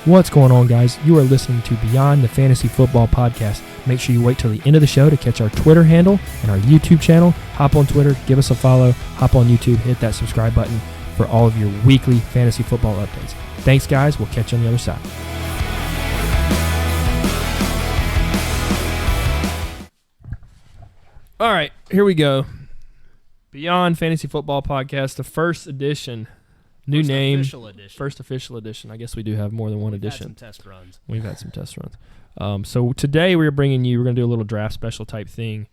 What's going on, guys? You are listening to Beyond the Fantasy Football Podcast. Make sure you wait till the end of the show to catch our Twitter handle and our YouTube channel. Hop on Twitter, give us a follow, hop on YouTube, hit that subscribe button for all of your weekly fantasy football updates. Thanks, guys. We'll catch you on the other side. All right, here we go. Beyond Fantasy Football Podcast, the first edition. New name. First official edition. I guess we do have more than one edition. We've had some test runs. So today we're going to do a little draft special type thing.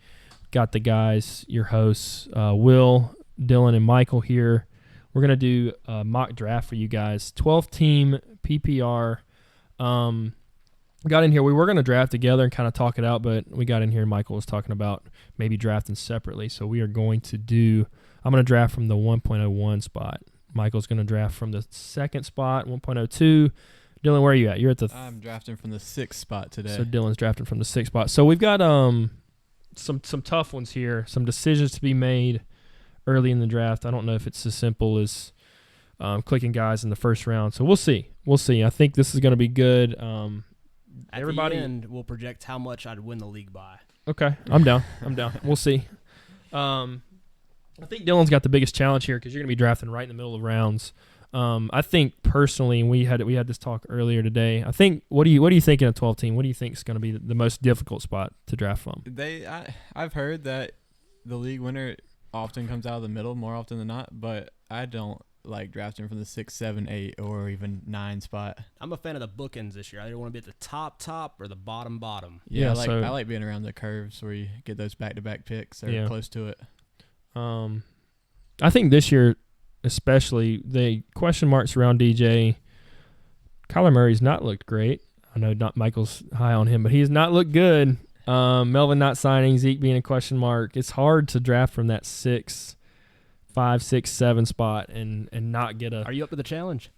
Got the guys, your hosts, Will, Dylan, and Michael here. We're going to do a mock draft for you guys. 12-team PPR. Got in here. We were going to draft together and kind of talk it out, but we got in here and Michael was talking about maybe drafting separately. So we are going to I'm going to draft from the 1.01 spot. Michael's going to draft from the second spot, 1.02. Dylan, where are you at? You're at I'm drafting from the 6th spot today. So Dylan's drafting from the 6th spot. So we've got some tough ones here, some decisions to be made early in the draft. I don't know if it's as simple as clicking guys in the first round. So we'll see. I think this is going to be good. At the end, we'll project how much I'd win the league by. Okay, I'm down. We'll see. I think Dylan's got the biggest challenge here because you're going to be drafting right in the middle of rounds. I think personally, and we had this talk earlier today. I think what do you think in a 12 team? What do you think is going to be the most difficult spot to draft from? I've heard that the league winner often comes out of the middle more often than not, but I don't like drafting from the 6, 7, 8, or even 9 spot. I'm a fan of the bookends this year. I either want to be at the top or the bottom. Yeah, I like being around the curves where you get those back-to-back picks or close to it. I think this year, especially, the question marks around DJ. Kyler Murray's not looked great. I know not Michael's high on him, but he has not looked good. Melvin not signing, Zeke being a question mark. It's hard to draft from that 5, 6, 7 spot and not get a. Are you up to the challenge?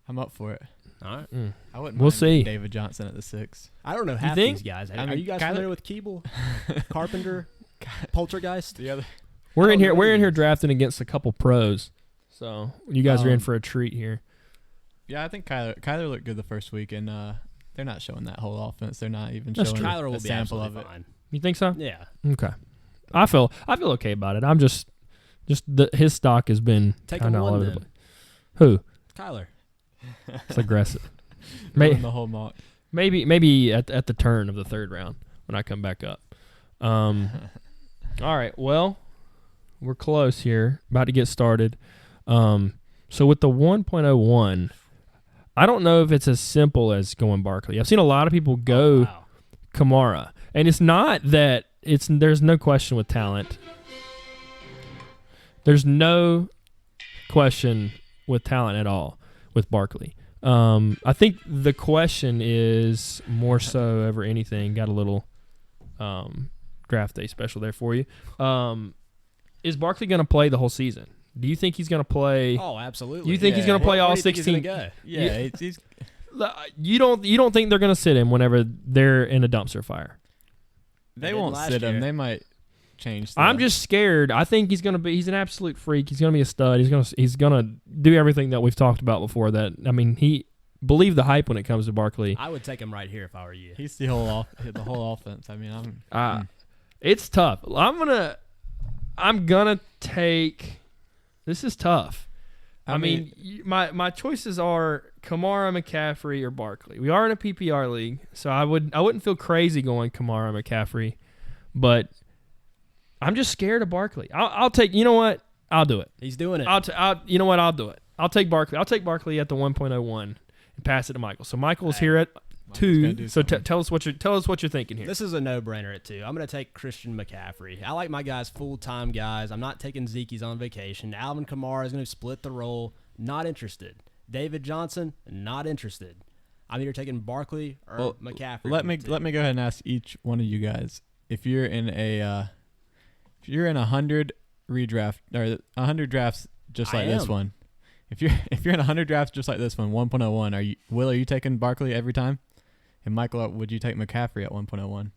I'm up for it. All right. I wouldn't we'll mind see. David Johnson at the 6. I don't know half these guys. Are you guys familiar with Keeble, Carpenter, Poltergeist? We're in here drafting against a couple pros, so you guys are in for a treat here. Yeah, I think Kyler looked good the first week, and they're not showing that whole offense. They're not even That's showing Kyler will a be sample of it. fine. You think so? Yeah. Okay. I feel okay about it. I'm just his stock has been kind of all over the place. Who? Kyler. It's aggressive. The whole mock. Maybe at the turn of the third round when I come back up. All right. Well, we're close here. About to get started. So with the 1.01, I don't know if it's as simple as going Barkley. I've seen a lot of people go Kamara, and it's not that there's no question with talent. There's no question with talent at all with Barkley. I think the question is more so over anything. Got a little draft day special there for you. Is Barkley going to play the whole season? Do you think he's going to play? Oh, absolutely. Do you think he's going to play all 16? Yeah, he's. You don't think they're going to sit him whenever they're in a dumpster fire? They won't sit him. They might change. I'm just scared. I think he's going to be. He's an absolute freak. He's going to be a stud. He's going to do everything that we've talked about before. He believe the hype when it comes to Barkley. I would take him right here if I were you. He's the whole offense. I mean, it's tough. I'm gonna take. This is tough. I mean, my choices are Kamara, McCaffrey, or Barkley. We are in a PPR league, so I wouldn't feel crazy going Kamara, McCaffrey, but I'm just scared of Barkley. I'll take. You know what? I'll do it. He's doing it. You know what? I'll do it. I'll take Barkley. I'll take Barkley at the 1.01 and pass it to Michael. So Michael's here at 2. So tell us what you're thinking here. This is a no-brainer at 2. I'm going to take Christian McCaffrey. I like my guys full-time guys. I'm not taking Zeke. He's on vacation. Alvin Kamara is going to split the role. Not interested. David Johnson, not interested. I'm either taking Barkley or McCaffrey. Let me go ahead and ask each one of you guys if you're in a 100 redraft or 100 drafts just like this one. If you're in 100 drafts just like this one, 1.01, are you taking Barkley every time? And Michael, would you take McCaffrey at 1.01?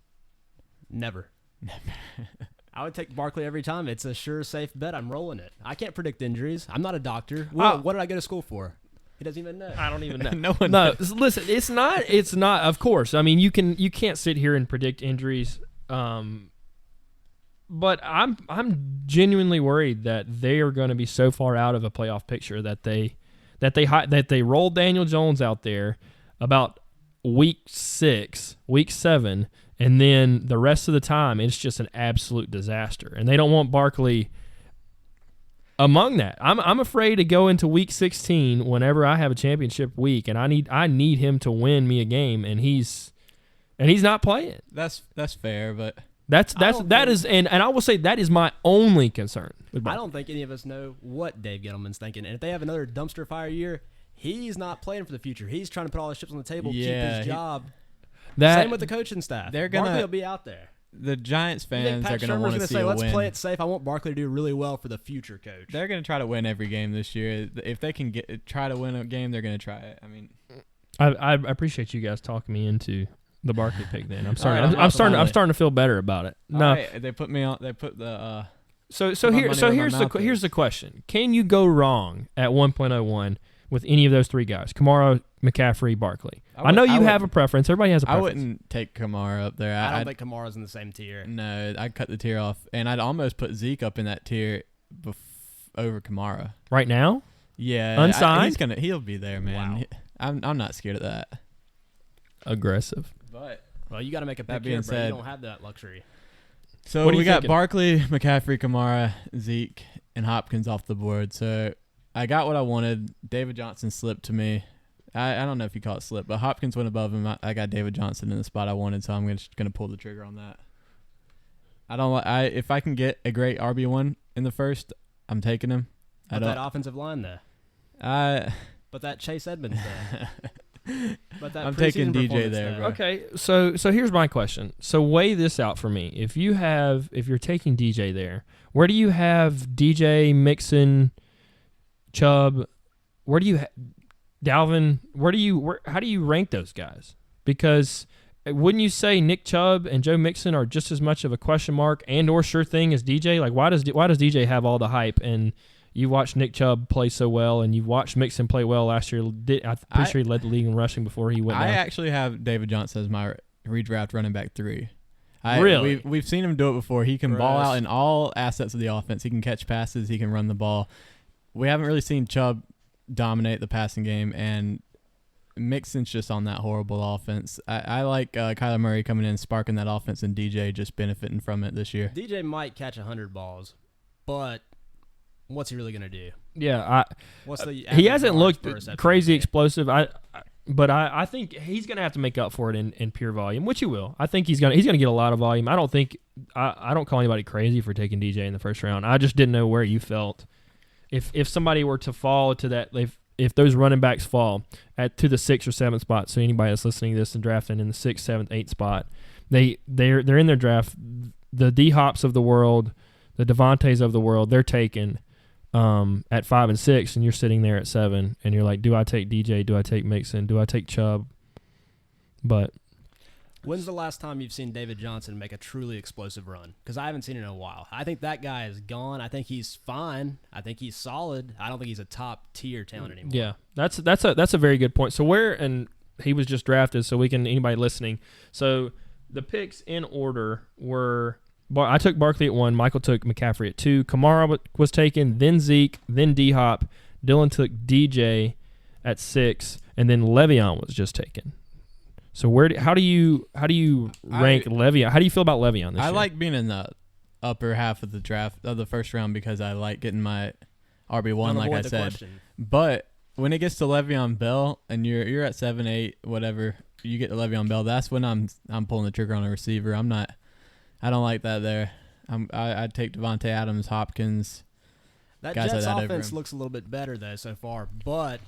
Never. I would take Barkley every time. It's a sure, safe bet. I'm rolling it. I can't predict injuries. I'm not a doctor. What did I go to school for? He doesn't even know. I don't even know. No one No, knows. listen, it's not. Of course. I mean, you can't sit here and predict injuries. But I'm genuinely worried that they are going to be so far out of a playoff picture that they roll Daniel Jones out there about week 6, week 7, and then the rest of the time it's just an absolute disaster. And they don't want Barkley among that. I'm afraid to go into week 16 whenever I have a championship week, and I need him to win me a game, and he's not playing. That's fair, but that is I will say that is my only concern. I don't think any of us know what Dave Gettleman's thinking, and if they have another dumpster fire year, he's not playing for the future. He's trying to put all his chips on the table, keep his job. Same with the coaching staff. Barkley will be out there. The Giants fans are going to want to see say, a let's win. play it safe. I want Barkley to do really well for the future coach. They're going to try to win every game this year. If they can try to win a game, they're going to try it. I mean, I appreciate you guys talking me into the Barkley pick. Then I'm starting to feel better about it. No, right, they put me on. They put the. Here's the question: Can you go wrong at 1.01 with any of those three guys? Kamara, McCaffrey, Barkley. I know you have a preference. Everybody has a preference. I wouldn't take Kamara up there. I don't think Kamara's in the same tier. No, I'd cut the tier off, and I'd almost put Zeke up in that tier over Kamara. Right now? Yeah. Unsigned? He'll be there, man. Wow. I'm not scared of that. Aggressive. But you got to make a pick here, bro. You don't have that luxury. So we got Barkley, McCaffrey, Kamara, Zeke, and Hopkins off the board. So I got what I wanted. David Johnson slipped to me. I don't know if you call it slip, but Hopkins went above him. I got David Johnson in the spot I wanted, so I'm just gonna pull the trigger on that. If I can get a great RB1 in the first, I'm taking him. But that offensive line though. But that Chase Edmonds though. But that I'm taking DJ there, though. bro. Okay, so here's my question. So weigh this out for me. If you're taking DJ there, where do you have DJ, Mixon, Chubb? Where do you Dalvin? How do you rank those guys? Because wouldn't you say Nick Chubb and Joe Mixon are just as much of a question mark and or sure thing as DJ? Like why does DJ have all the hype and you watched Nick Chubb play so well, and you've watched Mixon play well last year? I'm pretty sure he led the league in rushing before he went down. I actually have David Johnson as my redraft running back 3. Really? We've seen him do it before. He can ball out in all assets of the offense. He can catch passes. He can run the ball. We haven't really seen Chubb dominate the passing game, and Mixon's just on that horrible offense. I like Kyler Murray coming in, sparking that offense, and DJ just benefiting from it this year. DJ might catch 100 balls, but what's he really going to do? Yeah, he hasn't looked crazy explosive. But I think he's going to have to make up for it in pure volume, which he will. I think he's going to get a lot of volume. I don't call anybody crazy for taking DJ in the first round. I just didn't know where you felt. If somebody were to fall to that, if those running backs fall to the 6th or 7th spot, so anybody that's listening to this and drafting in the 6th, 7th, 8th spot, they're in their draft. The D Hops of the world, the Devontaes of the world, they're taken at 5 and 6, and you're sitting there at 7, and you're like, do I take DJ? Do I take Mixon? Do I take Chubb? But when's the last time you've seen David Johnson make a truly explosive run? Because I haven't seen it in a while. I think that guy is gone. I think he's fine. I think he's solid. I don't think he's a top tier talent anymore. Yeah, that's a very good point. So and he was just drafted, so anybody listening. So the picks in order were, I took Barkley at 1. Michael took McCaffrey at 2. Kamara was taken, then Zeke, then D-Hop. Dylan took DJ at 6, and then Le'Veon was just taken. So how do you rank Le'Veon? How do you feel about Le'Veon this year? I like being in the upper half of the draft of the first round because I like getting my RB1, like I said. But when it gets to Le'Veon Bell and you're at 7, 8, whatever, you get to Le'Veon Bell. That's when I'm pulling the trigger on a receiver. I don't like that there. I'd take Devontae Adams, Hopkins. That Jets offense looks a little bit better though so far, but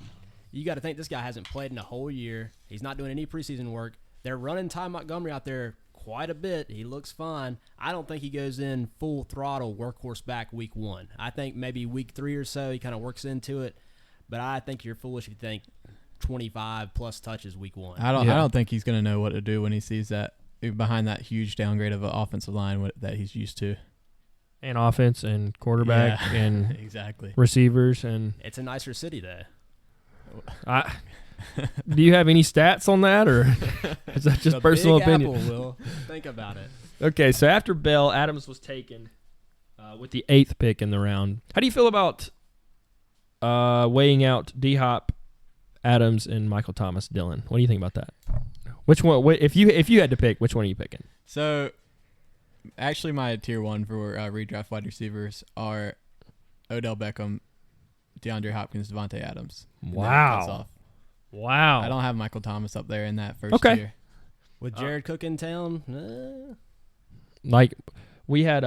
you got to think this guy hasn't played in a whole year. He's not doing any preseason work. They're running Ty Montgomery out there quite a bit. He looks fine. I don't think he goes in full throttle workhorse back week 1. I think maybe week 3 or so he kind of works into it. But I think you're foolish if you think 25 plus touches week 1. I don't think he's going to know what to do when he sees that behind that huge downgrade of an offensive line that he's used to. And offense and quarterback and exactly receivers and it's a nicer city there. Do you have any stats on that, or is that just personal opinion? Apple, Will. Think about it. Okay, so after Bell, Adams was taken with the 8th pick in the round. How do you feel about weighing out D-Hop, Adams, and Michael Thomas, Dylan? What do you think about that? Which one? If you had to pick, which one are you picking? So, actually, my tier 1 for redraft wide receivers are Odell Beckham, DeAndre Hopkins, Devontae Adams. Wow. I don't have Michael Thomas up there in that first tier. With Jared Cook in town, like we had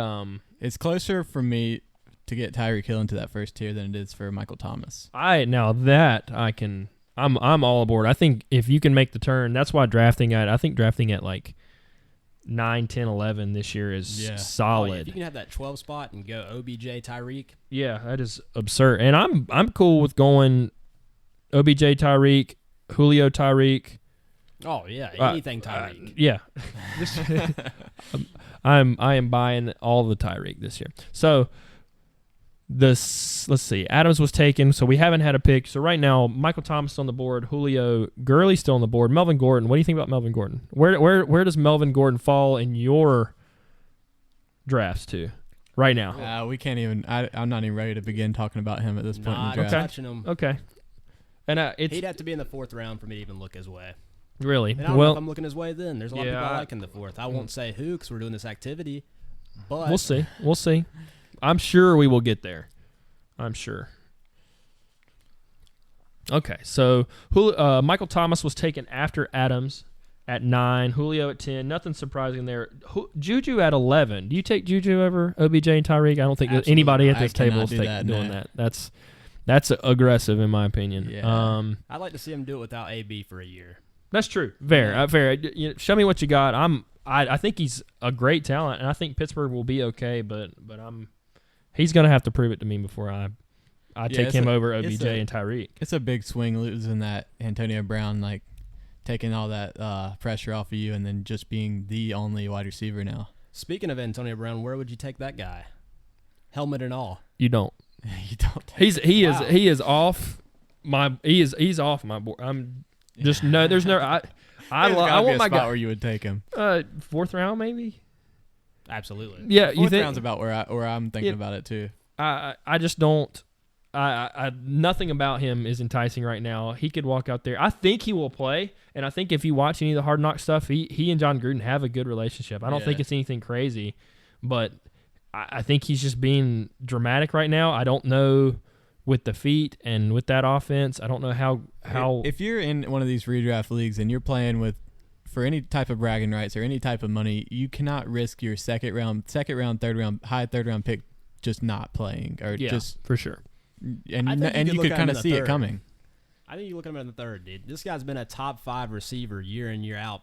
it's closer for me to get Tyreek Hill into that first tier than it is for Michael Thomas. I'm all aboard. I think if you can make the turn, that's why I think drafting at like 9, 10, 11 this year is solid. If you can have that 12 spot and go OBJ, Tyreek. Yeah, that is absurd. And I'm cool with going OBJ, Tyreek, Julio, Tyreek. Oh yeah, anything Tyreek. Yeah. I am buying all the Tyreek this year. So let's see. Adams was taken, so we haven't had a pick. So right now, Michael Thomas on the board, Julio Gurley still on the board. Melvin Gordon. What do you think about Melvin Gordon? Where does Melvin Gordon fall in your drafts to right now? We can't even. I'm not even ready to begin talking about him at this point in the draft. Touching him. Okay. And he'd have to be in the 4th round for me to even look his way. Really? And I don't know if I'm looking his way then. There's a lot of people I like in the 4th. I won't say who because we're doing this activity, but we'll see. I'm sure we will get there. I'm sure. Okay, so Michael Thomas was taken after Adams at 9, Julio at 10. Nothing surprising there. Juju at 11. Do you take Juju over OBJ and Tyreek? I don't think that anybody at this table is doing that. That's aggressive in my opinion. Yeah. I'd like to see him do it without AB for a year. That's true. Fair. Show me what you got. I think he's a great talent, and I think Pittsburgh will be okay. But he's gonna have to prove it to me before I take him over OBJ and Tyreek. It's a big swing losing that Antonio Brown, like taking all that pressure off of you, and then just being the only wide receiver now. Speaking of Antonio Brown, where would you take that guy? Helmet and all. You don't. You don't. He is off my. He's off my board. I'm. Just no. There's no. I want my guy where you would take him. 4th round maybe. Absolutely. Yeah, you 4th think round's about where I'm thinking about it too. I just don't. Nothing about him is enticing right now. He could walk out there. I think he will play, and I think if you watch any of the Hard Knock stuff, he and John Gruden have a good relationship. I don't think it's anything crazy, but I think he's just being dramatic right now. I don't know. With the feet and with that offense, I don't know how. If you're in one of these redraft leagues and you're playing for any type of bragging rights or any type of money, you cannot risk your second round, 3rd round, high 3rd round pick just not playing or just for sure. And you could kind of see it coming. I think you look at him in the 3rd, dude. This guy's been a top 5 receiver year in year out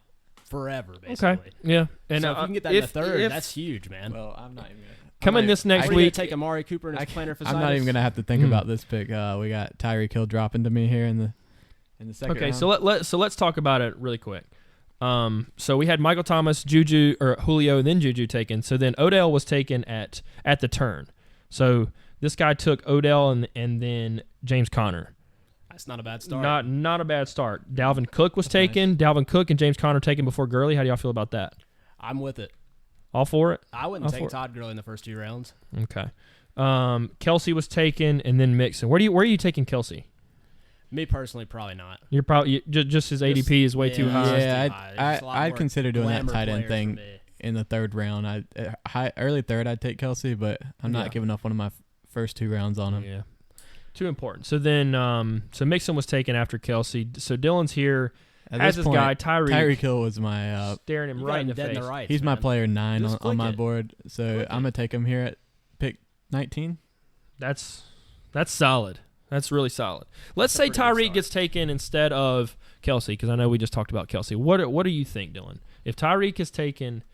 forever, basically. Okay. Yeah, and so if you can get that in the 3rd, that's huge, man. Well, I'm not even gonna. Coming this next week, take Amari Cooper and his plantar fasciitis. I'm not even gonna have to think about this pick. We got Tyreek Hill dropping to me here in the 2nd round. So let's talk about it really quick. So we had Michael Thomas, Juju or Julio, and then Juju taken. So then Odell was taken at the turn. So this guy took Odell and then James Conner. That's not a bad start. Not a bad start. Dalvin Cook was taken. Nice. Dalvin Cook and James Conner taken before Gurley. How do y'all feel about that? I'm with it. All for it? I wouldn't take Todd Gurley in the first 2 rounds. Okay. Kelsey was taken, and then Mixon. Where are you taking Kelsey? Me personally, probably not. You're probably just his ADP is way too high. Yeah, I'd consider doing that tight end thing in the 3rd round. Early 3rd, I'd take Kelsey, but I'm not giving up one of my first 2 rounds on him. Yeah, too important. So then, so Mixon was taken after Kelsey. So Dylan's here. As this guy, Tyreek Hill was my staring him right in the face. He's my player 9 on my board, so I'm gonna take him here at pick 19. That's solid. That's really solid. Let's say Tyreek gets taken instead of Kelsey, because I know we just talked about Kelsey. What do you think, Dylan? If Tyreek is taken,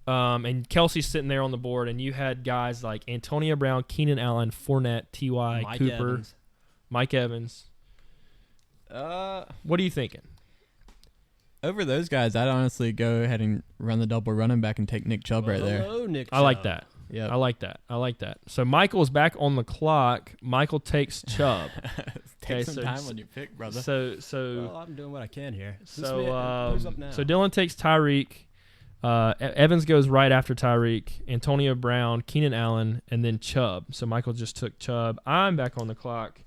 and Kelsey's sitting there on the board, and you had guys like Antonio Brown, Keenan Allen, Fournette, T.Y., Cooper, Mike Evans. What are you thinking? Over those guys, I'd honestly go ahead and run the double running back and take Nick Chubb right there. Nick I like that. Yeah, I like that. So Michael's back on the clock. Michael takes Chubb. Take some time on your pick, brother. Well, I'm doing what I can here. So who's up now? So Dylan takes Tyreek. Evans goes right after Tyreek. Antonio Brown, Keenan Allen, and then Chubb. So Michael just took Chubb. I'm back on the clock,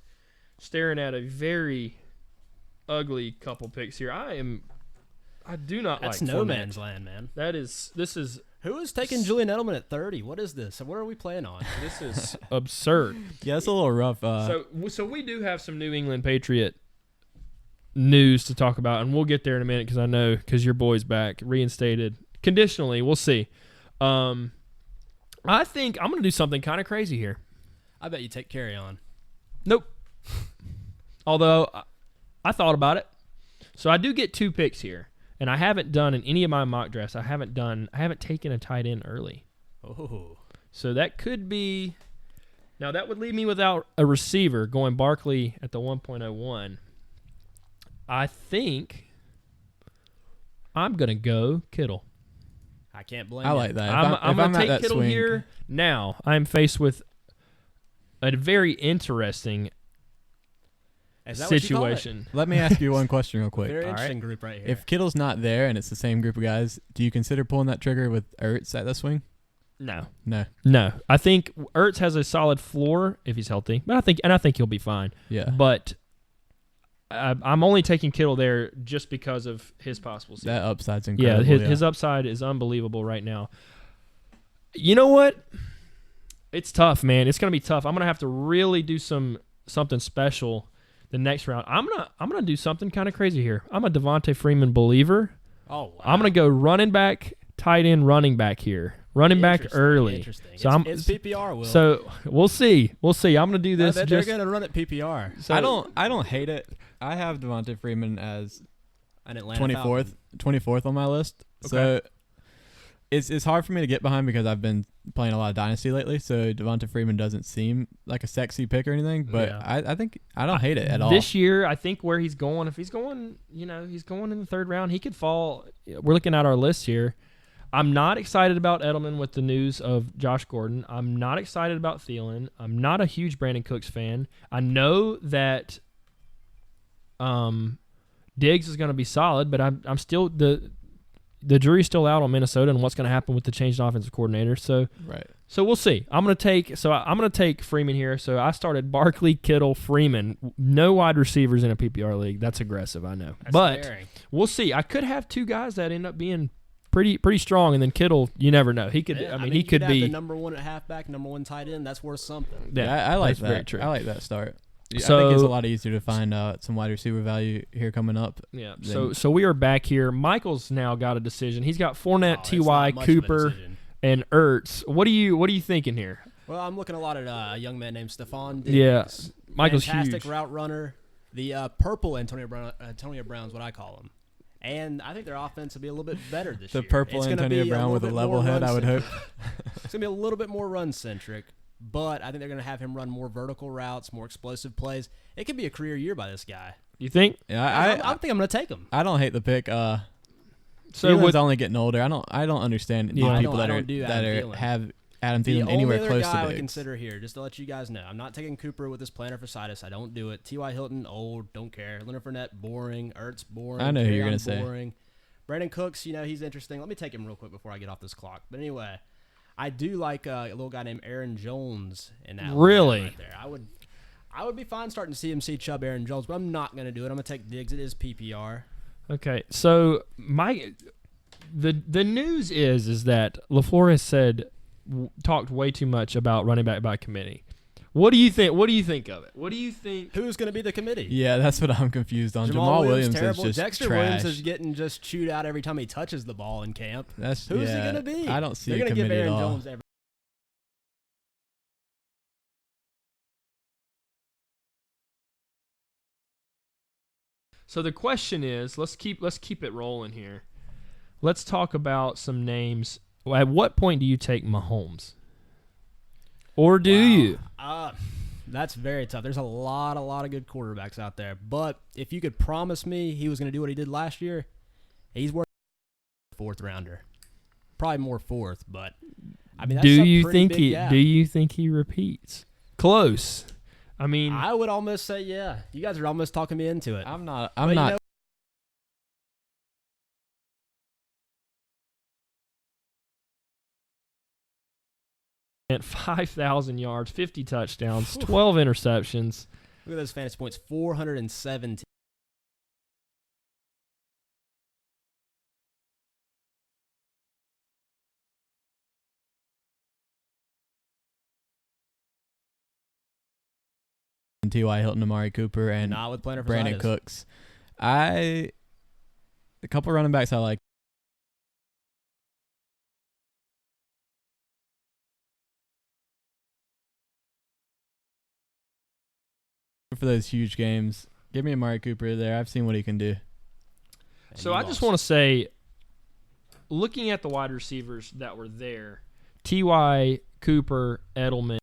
staring at a very ugly couple picks here. I do not That's like no Fournette. man's land, man. This is Who is taking Julian Edelman at 30? What is this? What are we playing on? this is absurd. Yeah, it's a little rough. So we do have some New England Patriot news to talk about, and we'll get there in a minute because your boy's back, reinstated conditionally. We'll see. I think I'm going to do something kind of crazy here. I bet you take Carry On. Nope. Although I thought about it. So I do get 2 picks here, and I haven't done in any of my mock drafts. I haven't taken a tight end early. Oh. So that could be. Now that would leave me without a receiver, going Barkley at the 1.01. I think I'm going to go Kittle. I can't blame I you. like that. I'm going to take Kittle swing, here. Now, I'm faced with a very interesting Is that what you call it? situation. Let me ask you one question real quick. Very All interesting right? group right here. If Kittle's not there and it's the same group of guys, do you consider pulling that trigger with Ertz at the swing? No. No. I think Ertz has a solid floor if he's healthy, but I think he'll be fine. Yeah. But I'm only taking Kittle there just because of his possible season. That upside's incredible. Yeah, his upside is unbelievable right now. You know what? It's tough, man. It's going to be tough. I'm going to have to really do something special the next round. I'm gonna do something kind of crazy here. I'm a Devontae Freeman believer. Oh, wow. I'm going to go running back, tight end, running back here. Running back early. Interesting. So it's PPR, Will. So we'll see. I'm going to do this. I bet they're going to run at PPR. So, I don't hate it. I have Devontae Freeman as An Atlanta 24th on my list. Okay. So it's hard for me to get behind because I've been playing a lot of Dynasty lately. So Devontae Freeman doesn't seem like a sexy pick or anything. But Yeah. I think I don't hate it at all. This year, I think where he's going, if he's going, he's going in the 3rd round, he could fall. We're looking at our list here. I'm not excited about Edelman with the news of Josh Gordon. I'm not excited about Thielen. I'm not a huge Brandon Cooks fan. I know that Diggs is going to be solid, but I'm still the jury's still out on Minnesota and what's going to happen with the changed offensive coordinator. So Right. So we'll see. I'm going to take Freeman here. So I started Barkley, Kittle, Freeman. No wide receivers in a PPR league. That's aggressive, I know. But scary. we'll see. I could have 2 guys that end up being pretty strong, and then Kittle, you never know. He could. Yeah, He could have be the number 1 at halfback, number 1 tight end. That's worth something. Yeah, I like that's that. very true. I like that start. I So- think it's a lot easier to find some wide receiver value here coming up. Yeah. Then- So we are back here. Michael's now got a decision. He's got Fournette, it's Ty, not much of a Cooper, decision. and Ertz. What are you thinking here? Well, I'm looking a lot at a young man named Stephon Diggs. Yeah, Michael's fantastic huge. route runner. The purple Antonio Brown's what I call him. And I think their offense will be a little bit better this The year. purple It's gonna Antonio be Brown with a little bit level more head, I would hope. run-centric. It's going to be a little bit more run-centric, but I think they're going to have him run more vertical routes, more explosive plays. It could be a career year by this guy. You think? Yeah, I think I'm going to take him. I don't hate the pick. So Thielen's only getting older. I don't understand these Yeah. people I that don't do that Adam Thielen. have Adam The Thielen only anywhere other close guy to I would Diggs. consider here, just to let you guys know, I'm not taking Cooper with his plantar fasciitis. I don't do it. T.Y. Hilton, old, don't care. Leonard Fournette, boring. Ertz, boring. I know who you're Carry-on, gonna say. boring. Brandon Cooks, he's interesting. Let me take him real quick before I get off this clock. But anyway, I do like a little guy named Aaron Jones in that. Really? Right there. I would be fine starting to CMC Chubb Aaron Jones, but I'm not going to do it. I'm going to take Diggs. It is PPR. Okay, so the news is that LaFleur has talked way too much about running back by committee. What do you think? What do you think of it? What do you think? Who's going to be the committee? Yeah, that's what I'm confused on. Jamal Williams is terrible. just Dexter trash. Williams is getting just chewed out every time he touches the ball in camp. Who's Who's he going to be? I don't see They're a going to give committee at Aaron all. Jones every. So the question is, let's keep it rolling here. Let's talk about some names. At what point do you take Mahomes? Or do you? That's very tough. There's a lot of good quarterbacks out there. But if you could promise me he was going to do what he did last year, he's worth a 4th rounder. Probably more 4th, but I mean, that's do a you pretty think big he? gap. Do you think he repeats? Close. I mean, I would almost say yeah. You guys are almost talking me into it. I'm not. But you know, at 5,000 yards, 50 touchdowns, 12 interceptions. look at those fantasy points, 417. T.Y. Hilton, Amari Cooper, and Not with plantar Brandon fasciitis. Cooks. A couple running backs I like. For those huge games, give me Amari Cooper there. I've seen what he can do. And So you I just lost. want to say, looking at the wide receivers that were there, T.Y., Cooper, Edelman.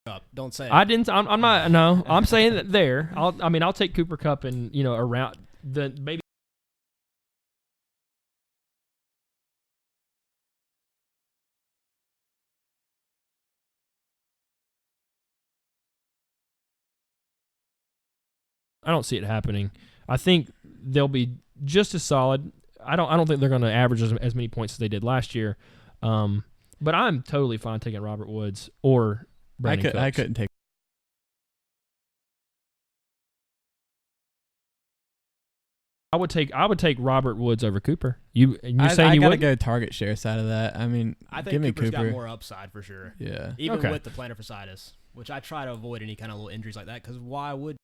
Up. Don't say it. I didn't. I'm not. No, I'm saying that there. I'll take Cooper Kupp and around the maybe. I don't see it happening. I think they'll be just as solid. I don't think they're going to average as many points as they did last year. But I'm totally fine taking Robert Woods or Brandon Cooks. I couldn't take. I would take Robert Woods over Cooper. You're saying I you gotta would? go target share side of that. I mean, I think give me Cooper's Cooper. got more upside for sure. Yeah. Even Okay. with the plantar fasciitis, which I try to avoid any kind of little injuries like that because why would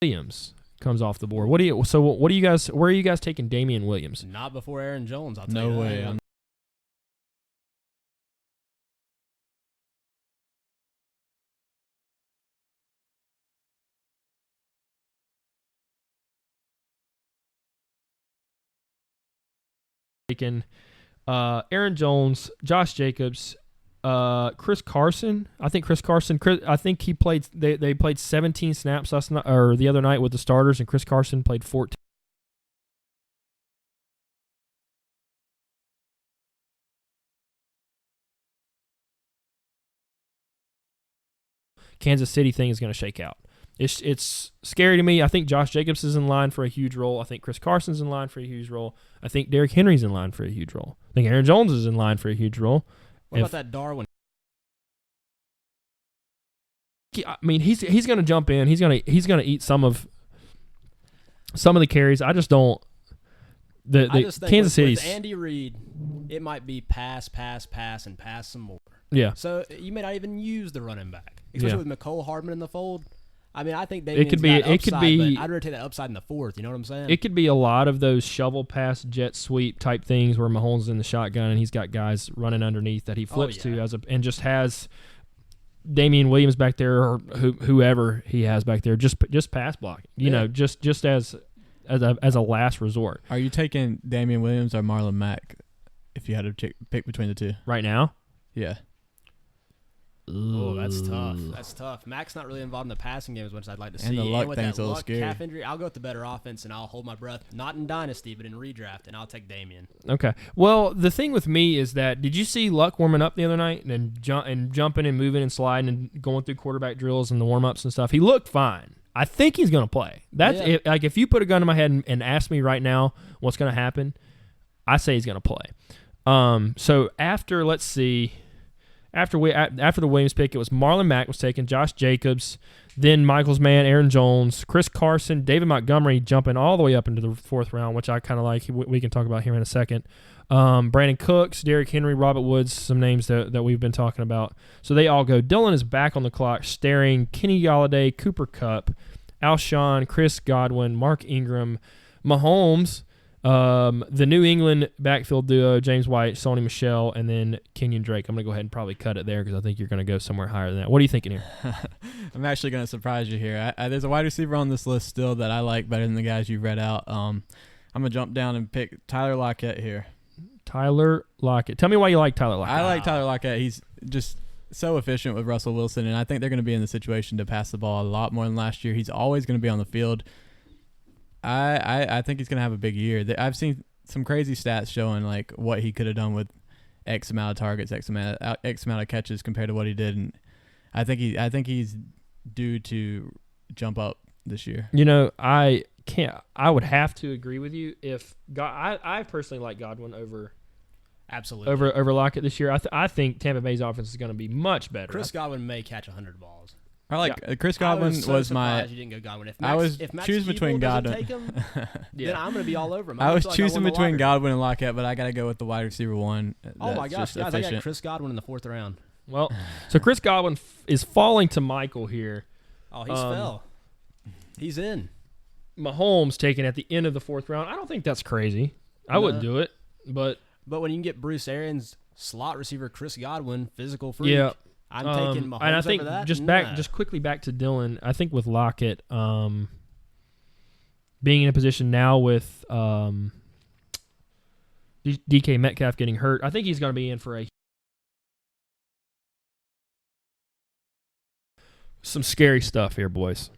Williams comes off the board. What do you guys? Where are you guys taking Damian Williams? not before Aaron Jones? I'll tell No you that. way. I'm Taking Aaron Jones, Josh Jacobs, Chris Carson. I think he played. They played 17 snaps last night or the other night with the starters, and Chris Carson played 14. Kansas City thing is going to shake out. It's scary to me. I think Josh Jacobs is in line for a huge role. I think Chris Carson's in line for a huge role. I think Derrick Henry's in line for a huge role. I think Aaron Jones is in line for a huge role. What about that Darwin? I mean, he's going to jump in. He's going to eat some of the carries. I just don't. I just think Kansas City's with Andy Reid, it might be pass, and pass some more. yeah. So you may not even use the running back, especially with McCole Hardman in the fold. I mean, I think they It could be- upside, it could be- but I'd rather take that upside in the fourth. You know what I'm saying? It could be a lot of those shovel pass, jet sweep type things where Mahomes is in the shotgun and he's got guys running underneath that he flips to and just has Damian Williams back there or whoever he has back there just pass blocking. You know, just as a last resort. Are you taking Damian Williams or Marlon Mack if you had to pick between the two? Right now? Yeah. Oh, that's tough. That's tough. Mac's not really involved in the passing game as much as I'd like to see. And the luck with thing's that a little luck scary. calf injury, I'll go with the better offense, and I'll hold my breath. Not in Dynasty, but in redraft, and I'll take Damian. Okay. Well, the thing with me is that did you see Luck warming up the other night and jumping and moving and sliding and going through quarterback drills and the warm-ups and stuff? He looked fine. I think he's going to play. That's if you put a gun in my head and ask me right now what's going to happen, I say he's going to play. So after let's see. After the Williams pick, it was Marlon Mack was taken, Josh Jacobs, then Michael's man, Aaron Jones, Chris Carson, David Montgomery jumping all the way up into the fourth round, which I kind of like. We can talk about here in a second. Brandon Cooks, Derrick Henry, Robert Woods, some names that we've been talking about. So they all go. Dylan is back on the clock, staring Kenny Galladay, Cooper Kupp, Alshon, Chris Godwin, Mark Ingram, Mahomes, the New England backfield duo, James White, Sony Michel, and then Kenyon Drake. I'm going to go ahead and probably cut it there because I think you're going to go somewhere higher than that. What are you thinking here? I'm actually going to surprise you here. There's a wide receiver on this list still that I like better than the guys you've read out. I'm going to jump down and pick Tyler Lockett here. Tyler Lockett. Tell me why you like Tyler Lockett. I like Tyler Lockett. He's just so efficient with Russell Wilson, and I think they're going to be in the situation to pass the ball a lot more than last year. He's always going to be on the field. I think he's going to have a big year. I've seen some crazy stats showing like what he could have done with X amount of targets, X amount of catches compared to what he did, and I think he's due to jump up this year. You know, I would have to agree with you if I personally like Godwin over Lockett this year. I think Tampa Bay's offense is going to be much better. Chris Godwin may catch 100 balls. I like Chris Godwin. Was my. You didn't go Godwin. I was choosing between Godwin. Take him, then I'm going to be all over him. I was choosing between Godwin and Lockett, but I got to go with the wide receiver one. Oh my gosh, guys! I got Chris Godwin in the 4th round. Well, so Chris Godwin is falling to Michael here. Oh, he fell. He's in. Mahomes taken at the end of the 4th round. I don't think that's crazy. I wouldn't do it, but when you can get Bruce Arians, slot receiver Chris Godwin, physical freak. Yeah. I'm taking Mahomes and I think over that. just quickly back to Dylan. I think with Lockett being in a position now with DK Metcalf getting hurt, I think he's going to be in for some scary stuff here, boys.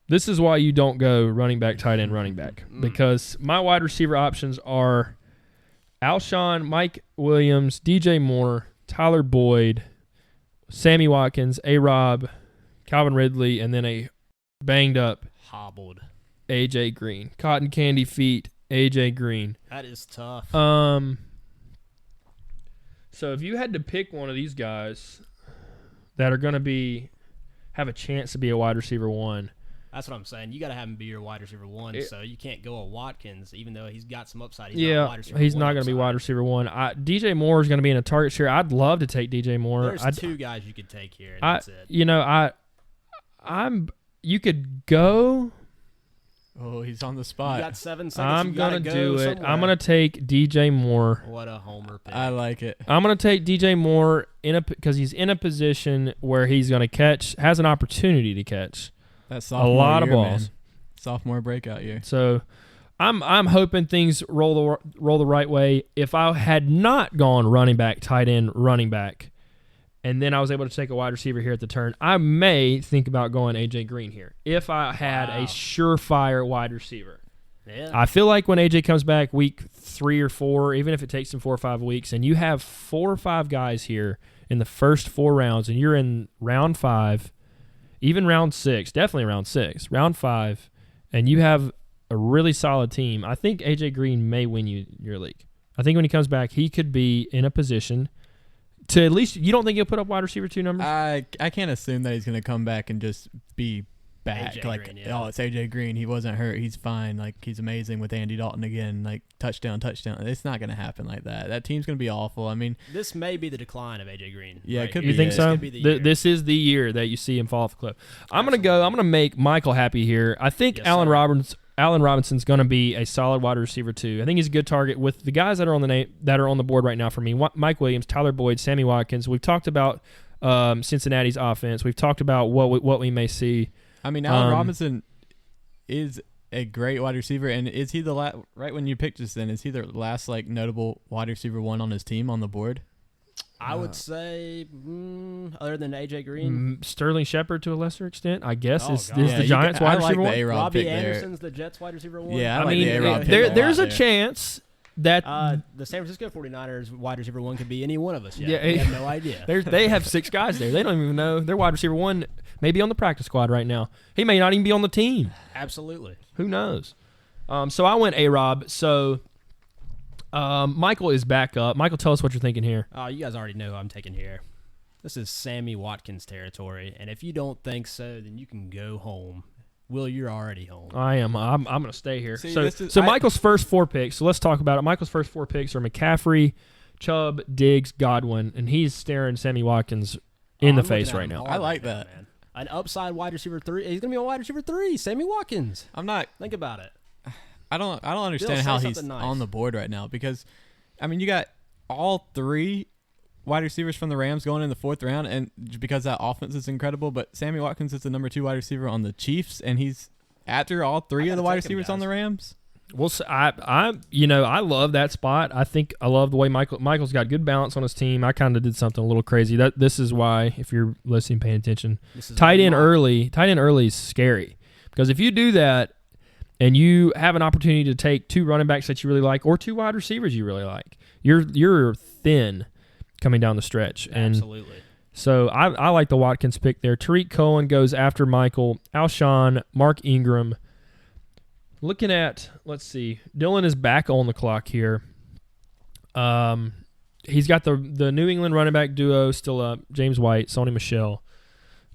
This is why you don't go running back, tight end, running back, because my wide receiver options are Alshon, Mike Williams, DJ Moore, Tyler Boyd, Sammy Watkins, A-Rob, Calvin Ridley, and then a banged-up, hobbled A.J. Green. Cotton candy feet, A.J. Green. That is tough. So if you had to pick one of these guys that are going to have a chance to be a wide receiver one. That's what I'm saying. You got to have him be your wide receiver one, so you can't go a Watkins, even though he's got some upside. He's not wide receiver he's not going to be wide receiver one. DJ Moore is going to be in a target share. I'd love to take DJ Moore. There's 2 guys you could take here. That's it. You know, you could go. Oh, he's on the spot. You got 7 seconds. I'm going to do it. Somewhere. I'm going to take DJ Moore. What a homer pick. I like it. I'm going to take DJ Moore because he's in a position where he's going to has an opportunity to catch That's a lot of balls. Man. Sophomore breakout year. So I'm hoping things roll the right way. If I had not gone running back, tight end, running back, and then I was able to take a wide receiver here at the turn, I may think about going A.J. Green here if I had a surefire wide receiver. Yeah. I feel like when A.J. comes back week 3 or 4, even if it takes him 4 or 5 weeks, and you have 4 or 5 guys here in the first 4 rounds, and you're in round 5, even round 6, definitely round 6, round 5, and you have a really solid team, I think A.J. Green may win you your league. I think when he comes back, he could be in a position to at least – you don't think he'll put up wide receiver 2 numbers? I can't assume that he's going to come back and just be back. AJ like, Green, yeah. Oh, it's A.J. Green. He wasn't hurt. He's fine. Like, he's amazing with Andy Dalton again. Like, touchdown. It's not going to happen like that. That team's going to be awful. I mean – this may be the decline of A.J. Green. Yeah, right it could here. be. You think so? This This is the year that you see him fall off the cliff. I'm going to make Michael happy here. I think Yes, Allen sir. Robinson's going to be a solid wide receiver too. I think he's a good target with the guys that are on the board right now for me. Mike Williams, Tyler Boyd, Sammy Watkins. We've talked about Cincinnati's offense. We've talked about what we may see. I mean, Allen Robinson is a great wide receiver, and is he the right when you picked this? Then is he the last like notable wide receiver one on his team on the board? I would say, other than A.J. Green. Sterling Shepard to a lesser extent, I guess, is Yeah, the Giants wide receiver one. Robbie Anderson's the Jets wide receiver one. Yeah, I mean, there's a chance that the San Francisco 49ers wide receiver one could be any one of us. Yeah, we have no idea. They have 6 guys there. They don't even know. Their wide receiver one may be on the practice squad right now. He may not even be on the team. Absolutely. Who knows? So I went A-Rob. So Michael is back up. Michael, tell us what you're thinking here. Oh, you guys already know who I'm taking here. This is Sammy Watkins territory, and if you don't think so, then you can go home. Will, you're already home. I am. I'm going to stay here. See, so Michael's first 4 picks. So let's talk about it. Michael's first 4 picks are McCaffrey, Chubb, Diggs, Godwin, and he's staring Sammy Watkins in the face right now. I like that. Man. An upside wide receiver 3. He's going to be a wide receiver 3, Sammy Watkins. I'm not. Think about it. I don't understand how he's on the board right now because, I mean, you got all 3 wide receivers from the Rams going in the 4th round, and because that offense is incredible. But Sammy Watkins is the number 2 wide receiver on the Chiefs, and he's after all 3 of the wide receivers on the Rams. Well, I love that spot. I think I love the way Michael's got good balance on his team. I kind of did something a little crazy. This is why, if you're listening, paying attention, tight end early is scary, because if you do that and you have an opportunity to take 2 running backs that you really like or 2 wide receivers you really like, you're thin coming down the stretch. Absolutely. So I like the Watkins pick there. Tariq Cohen goes after Michael. Alshon, Mark Ingram. Looking at, let's see, Dylan is back on the clock here. He's got the New England running back duo still up. James White, Sony Michel,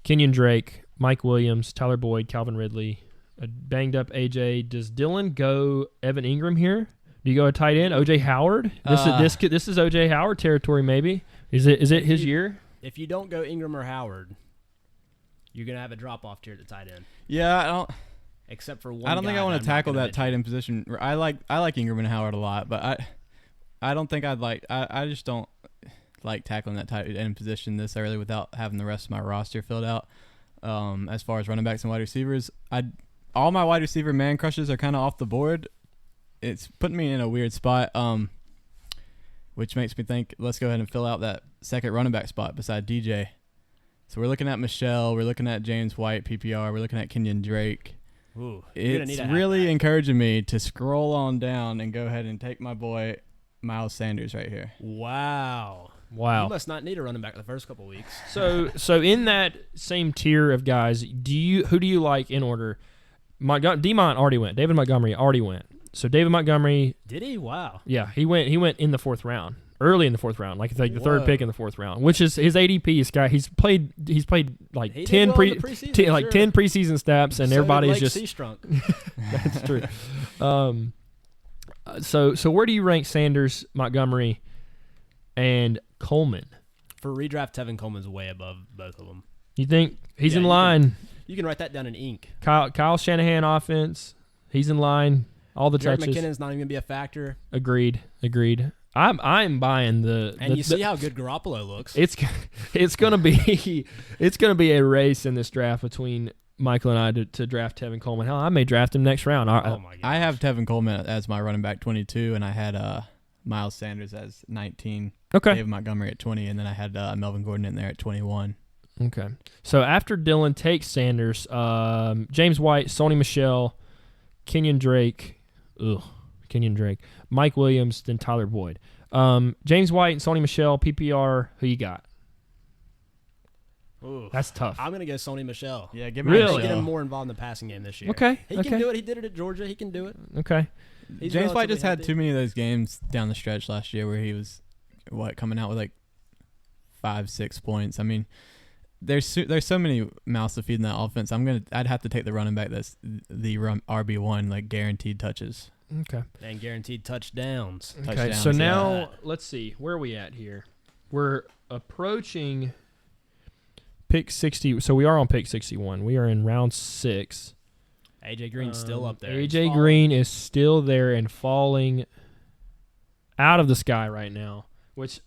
Kenyon Drake, Mike Williams, Tyler Boyd, Calvin Ridley, a banged up AJ. Does Dylan go Evan Ingram here? Do you go a tight end? OJ Howard? This is OJ Howard territory maybe. Is it his year? If you don't go Ingram or Howard, you're gonna have a drop off tier at the tight end. Yeah, I don't. Except for one. I don't think I want to tackle that tight end position. I like Ingram and Howard a lot, but I don't think I'd like. I just don't like tackling that tight end position this early without having the rest of my roster filled out. As far as running backs and wide receivers, all my wide receiver man crushes are kind of off the board. It's putting me in a weird spot, which makes me think let's go ahead and fill out that second running back spot beside DJ. So we're looking at Michelle, we're looking at James White, PPR, we're looking at Kenyon Drake. Ooh, it's really encouraging me to scroll on down and go ahead and take my boy Miles Sanders right here. Wow. You must not need a running back the first couple weeks. So in that same tier of guys, who do you like in order? D-Mont already went. David Montgomery already went. So David Montgomery. Did he? Wow. Yeah, he went in the 4th round. Early in the 4th round, like the third pick in the 4th round, which is his ADP. He's played like 10 preseason snaps, and everybody's just Seastrunk. That's true. So where do you rank Sanders, Montgomery, and Coleman? For redraft, Tevin Coleman's way above both of them. You think he's in line? You can write that down in ink. Kyle Shanahan offense, he's in line. All the Jared touches. McKinnon's not even gonna be a factor. Agreed. I'm buying see how good Garoppolo looks. It's gonna be a race in this draft between Michael and I to draft Tevin Coleman. Hell, I may draft him next round. Oh my gosh. I have Tevin Coleman as my running back 22, and I had Miles Sanders as 19. Okay. David Montgomery at 20, and then I had Melvin Gordon in there at 21. Okay. So after Dylan takes Sanders, James White, Sony Michel, Kenyon Drake, Mike Williams, then Tyler Boyd. James White and Sony Michel, PPR, who you got? Ooh. That's tough. I'm going to go Sony Michel. Yeah, give me Really? Get him more involved in the passing game this year. Okay. He can do it. He did it at Georgia. He can do it. Okay. James White just had too many of those games down the stretch last year where he was, coming out with like 5-6 points. I mean, there's so many mouths to feed in that offense. I'd have to take the running back that's the RB1, like guaranteed touches. Okay. And guaranteed touchdowns. Okay. So now let's see, where are we at here? We're approaching pick 60. So we are on pick 61. We are in round 6. AJ Green's still up there. AJ Green is still there and falling out of the sky right now, which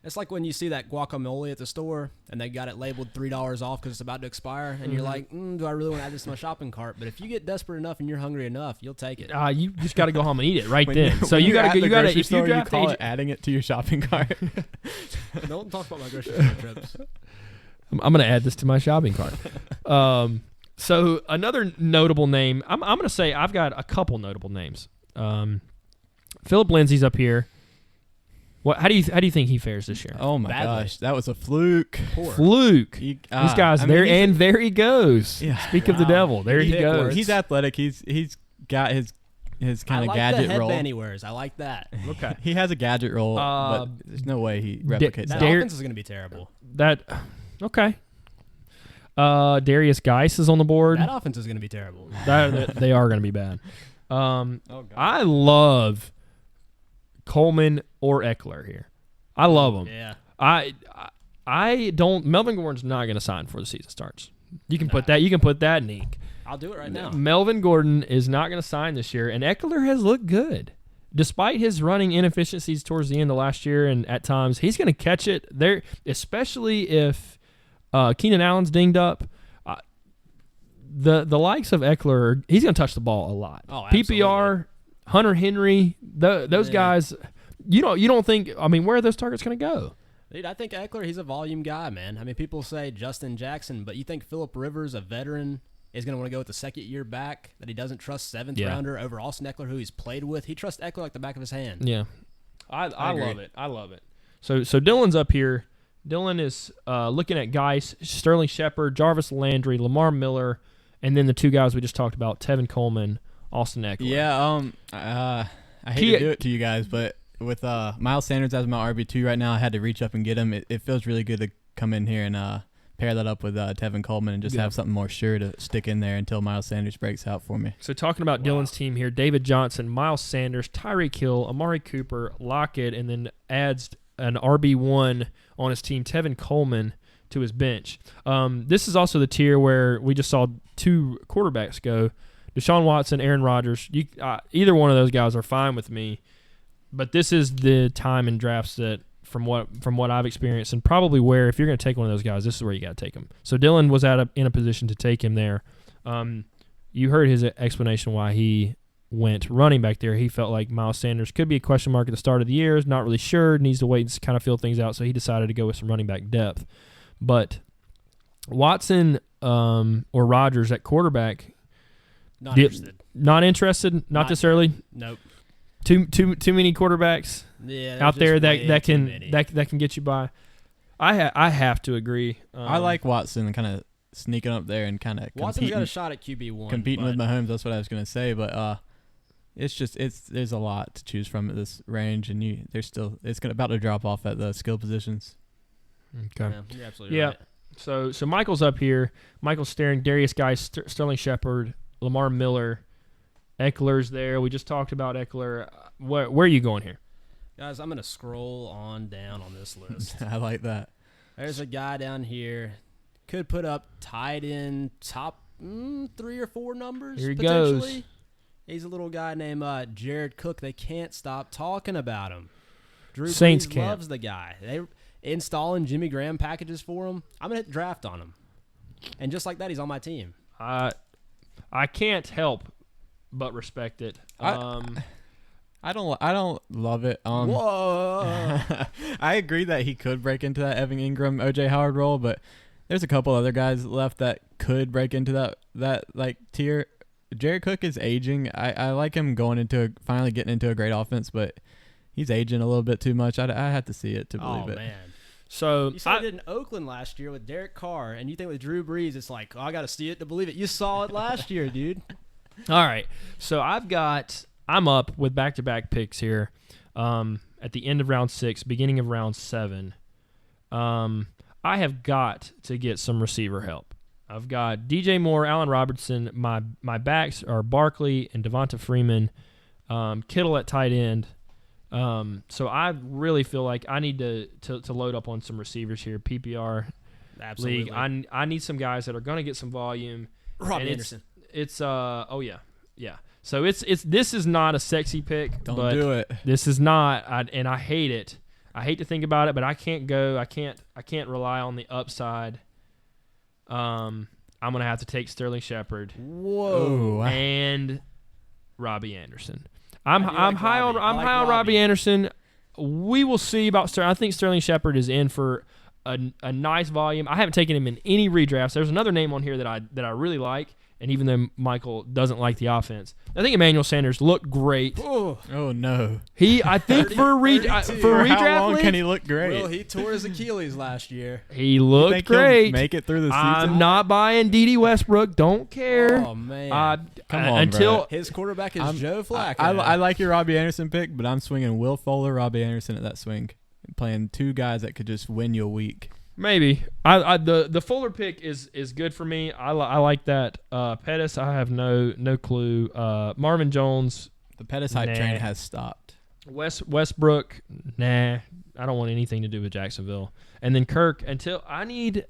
it's like when you see that guacamole at the store and they got it labeled $3 off because it's about to expire, and you're like, do I really want to add this to my shopping cart? But if you get desperate enough and you're hungry enough, you'll take it. You just got to go home and eat it right then. So you got to if you draft call it adding it to your shopping cart. Don't talk about my grocery store trips. I'm going to add this to my shopping cart. So another notable name, I'm going to say I've got a couple notable names. Philip Lindsay's up here. How do you think he fares this year? Oh my gosh, that was a fluke. Fluke. This guy's there, and there he goes. Yeah. Speak of the devil, there he goes. He's athletic. He's got his kind of gadget the role. headband he wears. I like that. Okay. He has a gadget role, but there's no way he replicates that. That Offense is going to be terrible. Okay. Darius Geis is on the board. That offense is going to be terrible. They are going to be bad. I love Coleman or Eckler here. I love them. Yeah. I don't. Melvin Gordon's not going to sign before the season starts. You can put that. You can put that in ink. I'll do it right now. Melvin Gordon is not going to sign this year, and Eckler has looked good. Despite his running inefficiencies towards the end of last year, and at times he's going to catch it there, especially if Keenan Allen's dinged up. The likes of Eckler, he's going to touch the ball a lot. Oh, PPR, Hunter Henry, those guys. You don't think? I mean, where are those targets going to go? Dude, I think Eckler, he's a volume guy, man. I mean, people say Justin Jackson, but you think Phillip Rivers, a veteran, is going to want to go with the second year back that he doesn't trust seventh rounder over Austin Eckler, who he's played with? He trusts Eckler like the back of his hand. Yeah, I love it. I love it. So Dylan's up here. Dylan is looking at guys: Sterling Shepard, Jarvis Landry, Lamar Miller, and then the two guys we just talked about: Tevin Coleman, Austin Eckler. Yeah. I hate to do it to you guys, but with Miles Sanders as my RB2 right now, I had to reach up and get him. It feels really good to come in here and pair that up with Tevin Coleman and just have something more sure to stick in there until Miles Sanders breaks out for me. So talking about Dylan's team here, David Johnson, Miles Sanders, Tyreek Hill, Amari Cooper, Lockett, and then adds an RB1 on his team, Tevin Coleman, to his bench. This is also the tier where we just saw two quarterbacks go. Deshaun Watson, Aaron Rodgers. Either one of those guys are fine with me. But this is the time in drafts that, from what I've experienced, and probably where if you're going to take one of those guys, this is where you got to take him. So Dylan was in a position to take him there. You heard his explanation why he went running back there. He felt like Miles Sanders could be a question mark at the start of the year. Not really sure. Needs to wait and kind of feel things out. So he decided to go with some running back depth. But Watson or Rodgers at quarterback. Not interested. Not interested. Not this early. Nope. Too many quarterbacks out there that can get you by. I have to agree. I like Watson kind of sneaking up there and kind of Watson's got a shot at QB1. Competing with Mahomes, that's what I was going to say. But there's a lot to choose from at this range, and it's about to drop off at the skill positions. Okay. Yeah, you're absolutely right. So Michael's up here. Michael's staring. Darius Guy, Sterling Shepard, Lamar Miller. Eckler's there. We just talked about Eckler. Where are you going here? Guys, I'm going to scroll on down on this list. I like that. There's a guy down here. Could put up tight end top 3 or 4 numbers. Here he potentially. goes. He's a little guy named Jared Cook. They can't stop talking about him. Drew Saints Brees loves the guy. They installing Jimmy Graham packages for him. I'm going to hit the draft on him. And just like that, he's on my team. I can't help but respect it. I don't love it. Whoa! I agree that he could break into that Evan Ingram, OJ Howard role, but there's a couple other guys left that could break into that like tier. Jared Cook is aging. I like him finally getting into a great offense, but he's aging a little bit too much. I have to see it to believe it. Oh man. So you saw it in Oakland last year with Derek Carr, and you think with Drew Brees, it's like, I got to see it to believe it. You saw it last year, dude. All right. So I'm up with back-to-back picks here at the end of round 6, beginning of round 7. I have got to get some receiver help. I've got DJ Moore, Allen Robertson. My backs are Barkley and Devonta Freeman, Kittle at tight end. So I really feel like I need to load up on some receivers here. PPR Absolutely. league. I need some guys that are going to get some volume. Robbie Anderson. It's yeah. So this is not a sexy pick. Don't do it. This is not, and I hate it. I hate to think about it, but I can't go. I can't rely on the upside. I'm gonna have to take Sterling Shepard. Whoa. And Robbie Anderson. I'm high on Robbie Anderson. We will see about Sterling. I think Sterling Shepard is in for a nice volume. I haven't taken him in any redrafts. There's another name on here that I really like. And even though Michael doesn't like the offense, I think Emmanuel Sanders looked great. Oh no! I think for redraft how long league, can he look great? Well, he tore his Achilles last year. He looked great. He'll make it through the season. I'm not buying D.D. Westbrook. Don't care. Oh man! Come on, until bro. His quarterback is Joe Flacco. I like your Robbie Anderson pick, but I'm swinging Will Fuller, Robbie Anderson at that swing, playing two guys that could just win you a week. Maybe the Fuller pick is good for me. I like that. Pettis, I have no clue. Marvin Jones, the Pettis hype train has stopped. Westbrook, nah. I don't want anything to do with Jacksonville. And then Kirk, until I need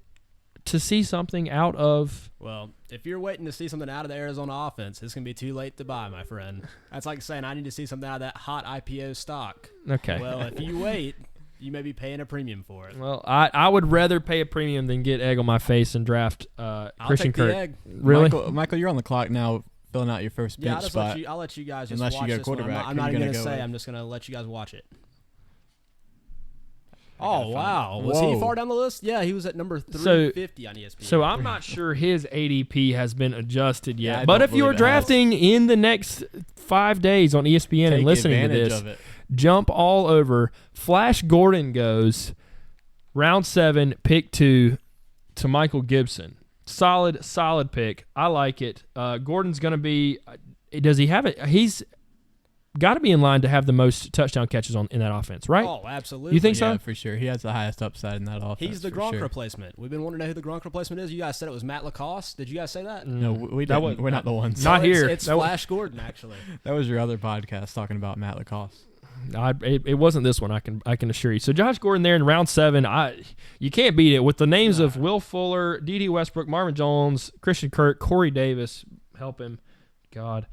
to see something out of. Well, if you're waiting to see something out of the Arizona offense, it's gonna be too late to buy, my friend. That's like saying I need to see something out of that hot IPO stock. Okay. Well, if you wait, you may be paying a premium for it. Well, I would rather pay a premium than get egg on my face and draft Christian take Kirk. the egg. Really? Michael, you're on the clock now. filling out your first bench spot. I'll let you guys just unless watch you go this one. quarterback. I'm not even going to say. With? I'm just going to let you guys watch it. Oh, wow. Was he far down the list? Yeah, he was at number 350 on ESPN. So I'm not sure his ADP has been adjusted yet. But if you're drafting in the next 5 days on ESPN and listening to this, jump all over. Flash Gordon goes round 7, pick 2 to Michael Gibson. Solid pick. I like it. Gordon's going to be – does he have it? He's – got to be in line to have the most touchdown catches in that offense, right? Oh, absolutely. You think so? Yeah, for sure. He has the highest upside in that offense. He's the Gronk replacement. We've been wanting to know who the Gronk replacement is. You guys said it was Matt Lacoste. Did you guys say that? No, we didn't. We're not the ones. Not here. It's Flash Gordon, actually. That was your other podcast talking about Matt Lacoste. It wasn't this one. I can assure you. So Josh Gordon there in round 7. You can't beat it with the names of Will Fuller, D.D. Westbrook, Marvin Jones, Christian Kirk, Corey Davis. Help him, God.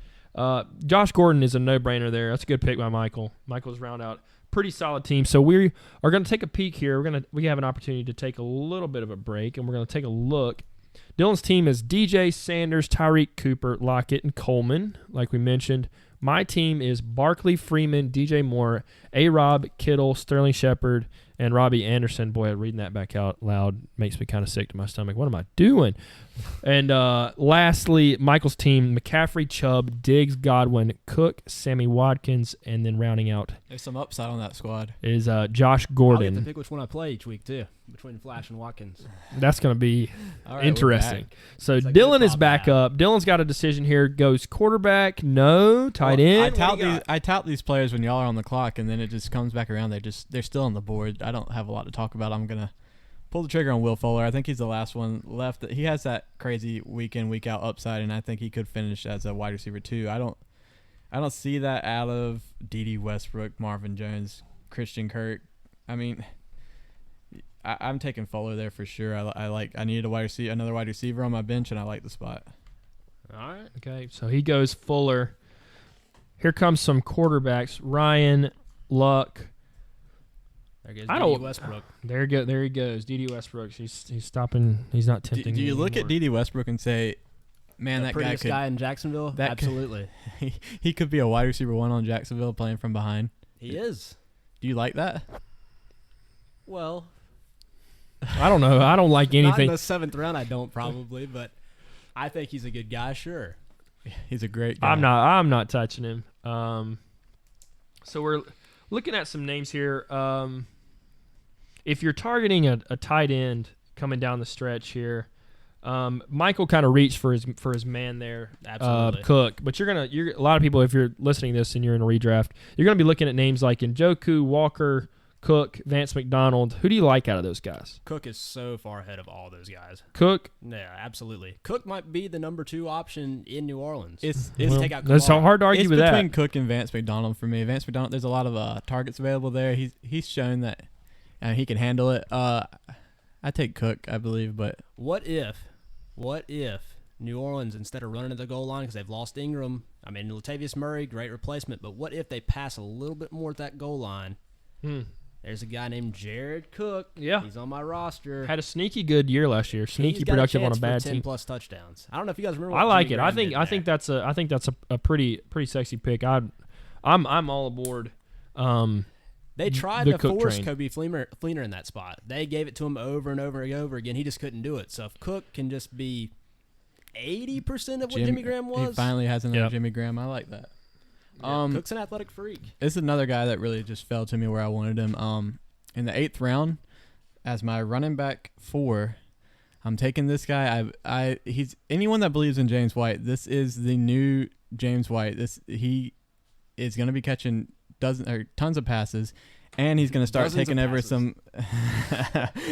Josh Gordon is a no-brainer there. That's a good pick by Michael. Michael's round out. Pretty solid team. So we are going to take a peek here. We have an opportunity to take a little bit of a break, and we're going to take a look. Dylan's team is DJ Sanders, Tyreek Cooper, Lockett, and Coleman, like we mentioned. My team is Barkley, Freeman, DJ Moore, A-Rob, Kittle, Sterling Shepard, and Robbie Anderson. Boy, reading that back out loud makes me kind of sick to my stomach. What am I doing? And lastly, Michael's team, McCaffrey, Chubb, Diggs, Godwin, Cook, Sammy Watkins, and then rounding out. There's some upside on that squad. Is Josh Gordon. I'll get to pick which one I play each week, too, between Flash and Watkins. That's going to be interesting. So Dylan is back up. Dylan's got a decision here. Goes quarterback, no, tight end. I tout these players when y'all are on the clock, and then it just comes back around. They're still on the board. I don't have a lot to talk about. I'm going to pull the trigger on Will Fuller. I think he's the last one left. He has that crazy week in, week out upside, and I think he could finish as a wide receiver too. I don't see that out of D.D. Westbrook, Marvin Jones, Christian Kirk. I mean, I'm taking Fuller there for sure. I needed another wide receiver on my bench, and I like the spot. All right. Okay, so he goes Fuller. Here comes some quarterbacks. Ryan, Luck. There goes D.D. Westbrook. There he goes. D.D. Westbrook. He's stopping. He's not tempting. Do you look at D.D. Westbrook and say, "Man, that prettiest guy in Jacksonville"? Absolutely. He could be a wide receiver 1 on Jacksonville playing from behind. He is. Do you like that? Well, I don't know. I don't like anything. Not in the 7th round, I don't probably, but I think he's a good guy. Sure. He's a great guy. I'm not touching him. So we're looking at some names here. If you're targeting a tight end coming down the stretch here, Michael kind of reached for his man there, Cook. But you're a lot of people, if you're listening to this and you're in a redraft, you're gonna be looking at names like Njoku, Walker, Cook, Vance McDonald. Who do you like out of those guys? Cook is so far ahead of all those guys. Cook? Yeah, absolutely. Cook might be the number 2 option in New Orleans. That's so hard to argue with that. It's between Cook and Vance McDonald for me. Vance McDonald, there's a lot of targets available there. He's shown that he can handle it. I take Cook, I believe, but what if New Orleans, instead of running at the goal line because they've lost Ingram, I mean, Latavius Murray, great replacement, but what if they pass a little bit more at that goal line? There's a guy named Jared Cook. Yeah. He's on my roster. Had a sneaky good year last year. Sneaky productive on a bad team. 10+ touchdowns. I don't know if you guys remember. I like it. I think that's a pretty sexy pick. I'm all aboard. They tried to force Kobe Fleener in that spot. They gave it to him over and over and over again. He just couldn't do it. So if Cook can just be 80% of what Jimmy Graham was. He finally has another Jimmy Graham. I like that. Yeah, Cook's an athletic freak. This is another guy that really just fell to me where I wanted him. In the 8th round, as my running back 4, I'm taking this guy. He's anyone that believes in James White. This is the new James White. He is going to be catching tons of passes, and he's going to start taking over some.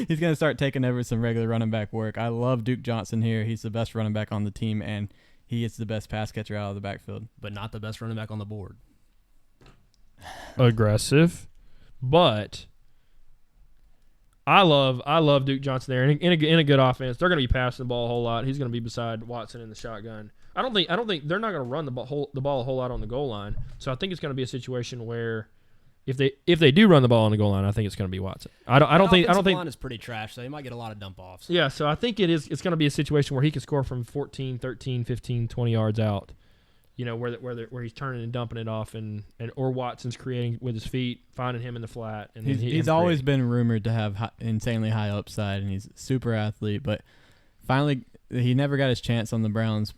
He's going to start taking over some regular running back work. I love Duke Johnson here. He's the best running back on the team, and he is the best pass catcher out of the backfield. But not the best running back on the board. Aggressive. But I love Duke Johnson there. In a good offense. They're going to be passing the ball a whole lot. He's going to be beside Watson in the shotgun. I don't think they're not going to run the ball a whole lot on the goal line. So I think it's going to be a situation where if they do run the ball on the goal line, I think it's going to be Watson. I don't think the line is pretty trash, so he might get a lot of dump offs. Yeah, so I think it's going to be a situation where he can score from 14, 13, 15, 20 yards out. where he's turning and dumping it off, and or Watson's creating with his feet, finding him in the flat. And he's always been rumored to have insanely high upside, and he's a super athlete. But finally, he never got his chance on the Browns.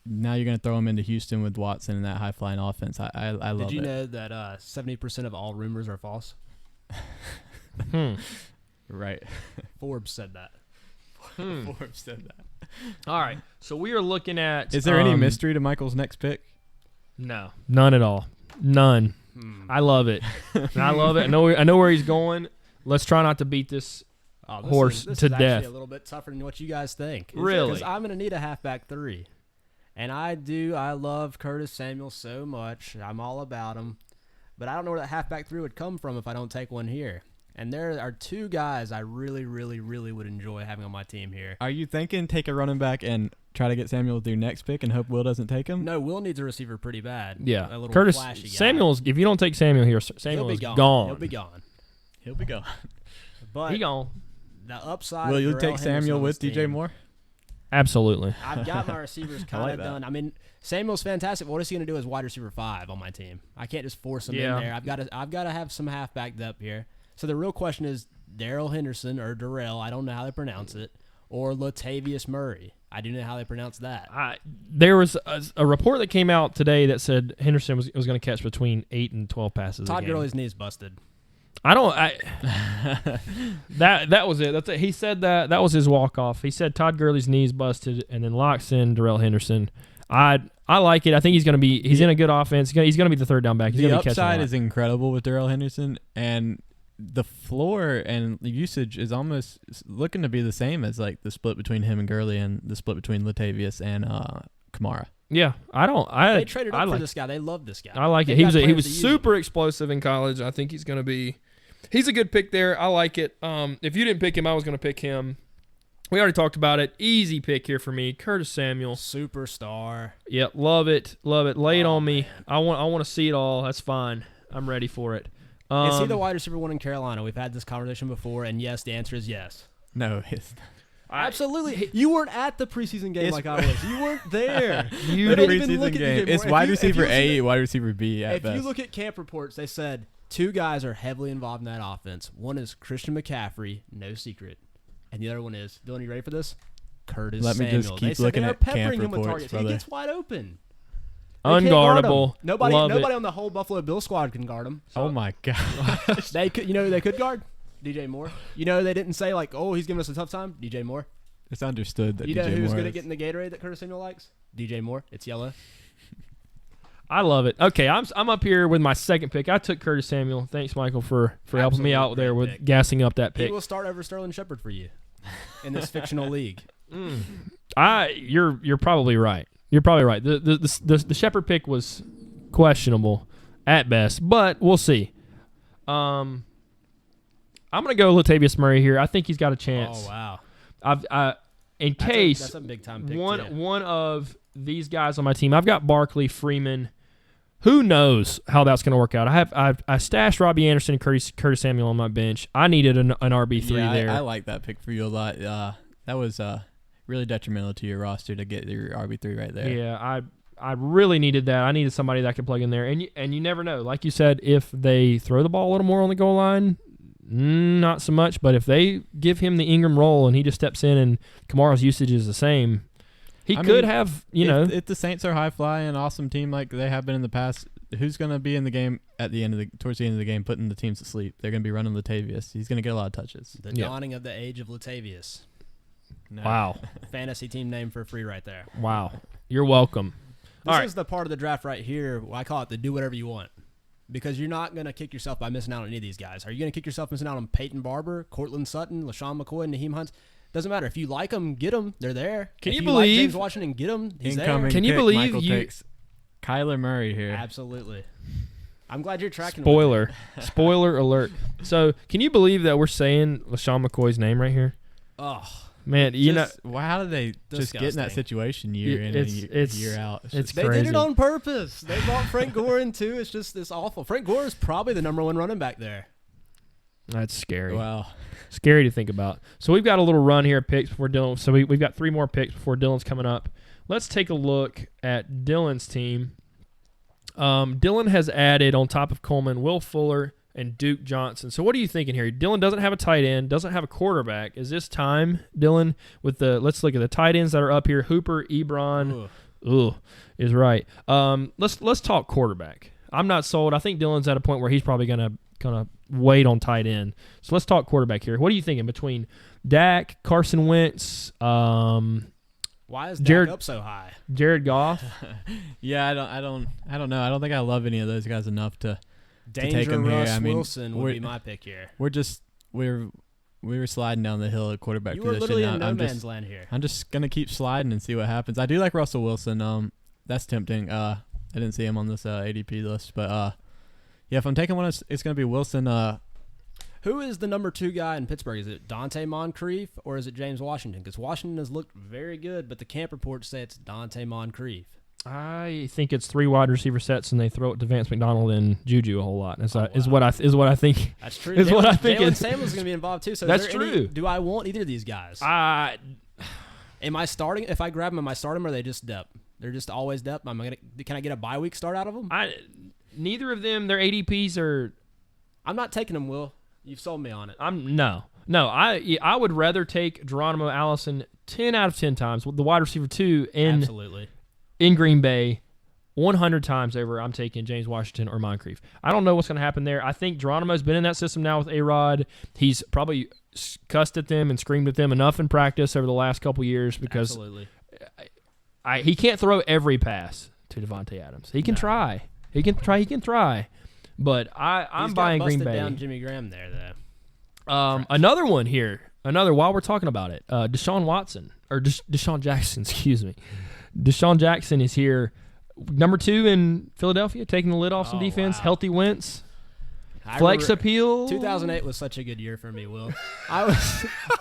Now you're going to throw him into Houston with Watson in that high-flying offense. I love it. Did you know that 70% of all rumors are false? Right. Forbes said that. Forbes said that. All right. So we are looking at. Is there any mystery to Michael's next pick? No, none at all. None. I love it. I love it. I know where he's going. Let's try not to beat this horse to death. Actually a little bit tougher than what you guys think. Really? Because I'm going to need a halfback 3. And I love Curtis Samuel so much. I'm all about him. But I don't know where that halfback 3 would come from if I don't take one here. And there are 2 guys I really, really, really would enjoy having on my team here. Are you thinking take a running back and try to get Samuel with your next pick and hope Will doesn't take him? No, Will needs a receiver pretty bad. Yeah. A little Curtis flashy guy. Samuel's, if you don't take Samuel here, Samuel is gone. He'll be gone. He'll be gone. But he gone. The upside. Will you Darrell take Samuel Henderson with on DJ this team. Moore? Absolutely. I've got my receivers kind of that. done. I mean, Samuel's fantastic. What is he going to do as wide receiver 5 on my team? I can't just force him in there. I've got to have some halfback depth here. So the real question is Darrell Henderson or Darrell, I don't know how they pronounce it, or Latavius Murray. I do know how they pronounce that. There was a report that came out today that said Henderson was going to catch between 8 and 12 passes. Todd a game. Gurley's knee's busted. That was it. That's it. He said that was his walk off. He said Todd Gurley's knees busted, and then locks in Darrell Henderson. I like it. I think he's going to be. He's in a good offense. He's going to be the third down back. He's the going to be upside is incredible with Darrell Henderson, and the floor and usage is almost looking to be the same as like the split between him and Gurley and the split between Latavius and Kamara. Yeah, they traded up for this guy. They love this guy. I like it. He was super explosive in college. I think he's going to be. He's a good pick there. I like it. If you didn't pick him, I was going to pick him. We already talked about it. Easy pick here for me. Curtis Samuel. Superstar. Yep, love it. Love it. Lay it on me. Man. I want to see it all. That's fine. I'm ready for it. Is he the wide receiver 1 in Carolina? We've had this conversation before, and yes, the answer is yes. No, it's absolutely. You weren't at the preseason game like I was. You weren't there. You didn't even look at the game. It's wide receiver A, wide receiver B at best. If you look at camp reports, they said 2 guys are heavily involved in that offense. One is Christian McCaffrey, no secret. And the other one is, Dylan, you ready for this? Curtis Samuel. Let me just keep looking at camp reports, brother. He gets wide open. Unguardable. Nobody on the whole Buffalo Bill squad can guard him. So. Oh my gosh. They could, they could guard DJ Moore. They didn't say like, oh, he's giving us a tough time. DJ Moore. It's understood that you DJ Moore. You know who's good at getting the Gatorade that Curtis Samuel likes? DJ Moore. It's yellow. I love it. Okay, I'm up here with my second pick. I took Curtis Samuel. Thanks, Michael, for helping me out there with gassing up that pick. He will start over Sterling Shepard for you in this fictional league. You're probably right. You're probably right. The Shepard pick was questionable at best, but we'll see. I'm gonna go Latavius Murray here. I think he's got a chance. Oh wow! That's a big time pick. One of these guys on my team. I've got Barkley, Freeman. Who knows how that's going to work out? I stashed Robbie Anderson and Curtis Samuel on my bench. I needed an RB3 there. I like that pick for you a lot. That was really detrimental to your roster to get your RB3 right there. Yeah, I really needed that. I needed somebody that could plug in there. And you never know. Like you said, if they throw the ball a little more on the goal line, not so much. But if they give him the Ingram role and he just steps in and Kamara's usage is the same, he could have, If the Saints are high fly and awesome team like they have been in the past, who's going to be in the game towards the end of the game, putting the teams to sleep? They're going to be running Latavius. He's going to get a lot of touches. The dawning of the age of Latavius. No. Wow. Fantasy team name for free right there. Wow. You're welcome. This is the part of the draft right here. I call it the do whatever you want. Because you're not going to kick yourself by missing out on any of these guys. Are you going to kick yourself missing out on Peyton Barber, Cortland Sutton, LaShawn McCoy, Naheem Hunt? Doesn't matter. If you like them, get them. They're there. Can if you believe believe like James Washington? Get them. He's incoming there. Can you believe Michael takes Kyler Murray here? Absolutely. I'm glad you're tracking. Spoiler alert. So, can you believe that we're saying LaShawn McCoy's name right here? Oh man, how do they just get in that situation year in and year out? It's they crazy. did it on purpose. They brought Frank Gore in too. It's awful. Frank Gore is probably the #1 running back there. That's scary. Wow. Scary to think about. So we've got a little run here of picks before Dylan. So we've got 3 more picks before Dylan's coming up. Let's take a look at Dylan's team. Dylan has added on top of Coleman, Will Fuller, and Duke Johnson. So what are you thinking here? Dylan doesn't have a tight end, doesn't have a quarterback. Is this time, Dylan, with let's look at the tight ends that are up here. Hooper, Ebron. Is right. Let's talk quarterback. I'm not sold. I think Dylan's at a point where he's probably gonna wait on tight end. So let's talk quarterback here. What are you thinking between Dak, Carson Wentz, why is Dak up so high? Jared Goff? Yeah, I don't know. I don't think I love any of those guys enough to take them Russ here. I mean, Wilson would be my pick here. We were sliding down the hill at quarterback position. You were literally in no man's land here. I'm just gonna keep sliding and see what happens. I do like Russell Wilson. That's tempting. I didn't see him on this ADP list, but yeah, if I'm taking one, it's gonna be Wilson. Who is the number 2 guy in Pittsburgh? Is it Dante Moncrief or is it James Washington? Because Washington has looked very good, but the camp reports say it's Dante Moncrief. I think it's 3 wide receiver sets, and they throw it to Vance McDonald and Juju a whole lot. Is what I think. That's true. Is what I think. Jalen Samuels is going to be involved too. So that's true. Do I want either of these guys? Am I starting? If I grab them, am I starting them or are they just depth? They're just always depth. Can I get a bye week start out of them? Neither of them. Their ADPs are. I'm not taking them, Will. You've sold me on it. No. I would rather take Geronimo Allison 10 out of 10 times with the wide receiver 2 in Green Bay 100 times over. I'm taking James Washington or Moncrief. I don't know what's going to happen there. I think Geronimo's been in that system now with A-Rod. He's probably cussed at them and screamed at them enough in practice over the last couple years because he can't throw every pass to Devontae Adams. He can try. He can try. But I'm buying Green Bay. Down Jimmy Graham there, though. Another one here. While we're talking about it, Deshaun Jackson, excuse me. Deshaun Jackson is here. Number 2 in Philadelphia, taking the lid off some defense. Wow. Healthy Wentz. Flex appeal. 2008 was such a good year for me, Will. I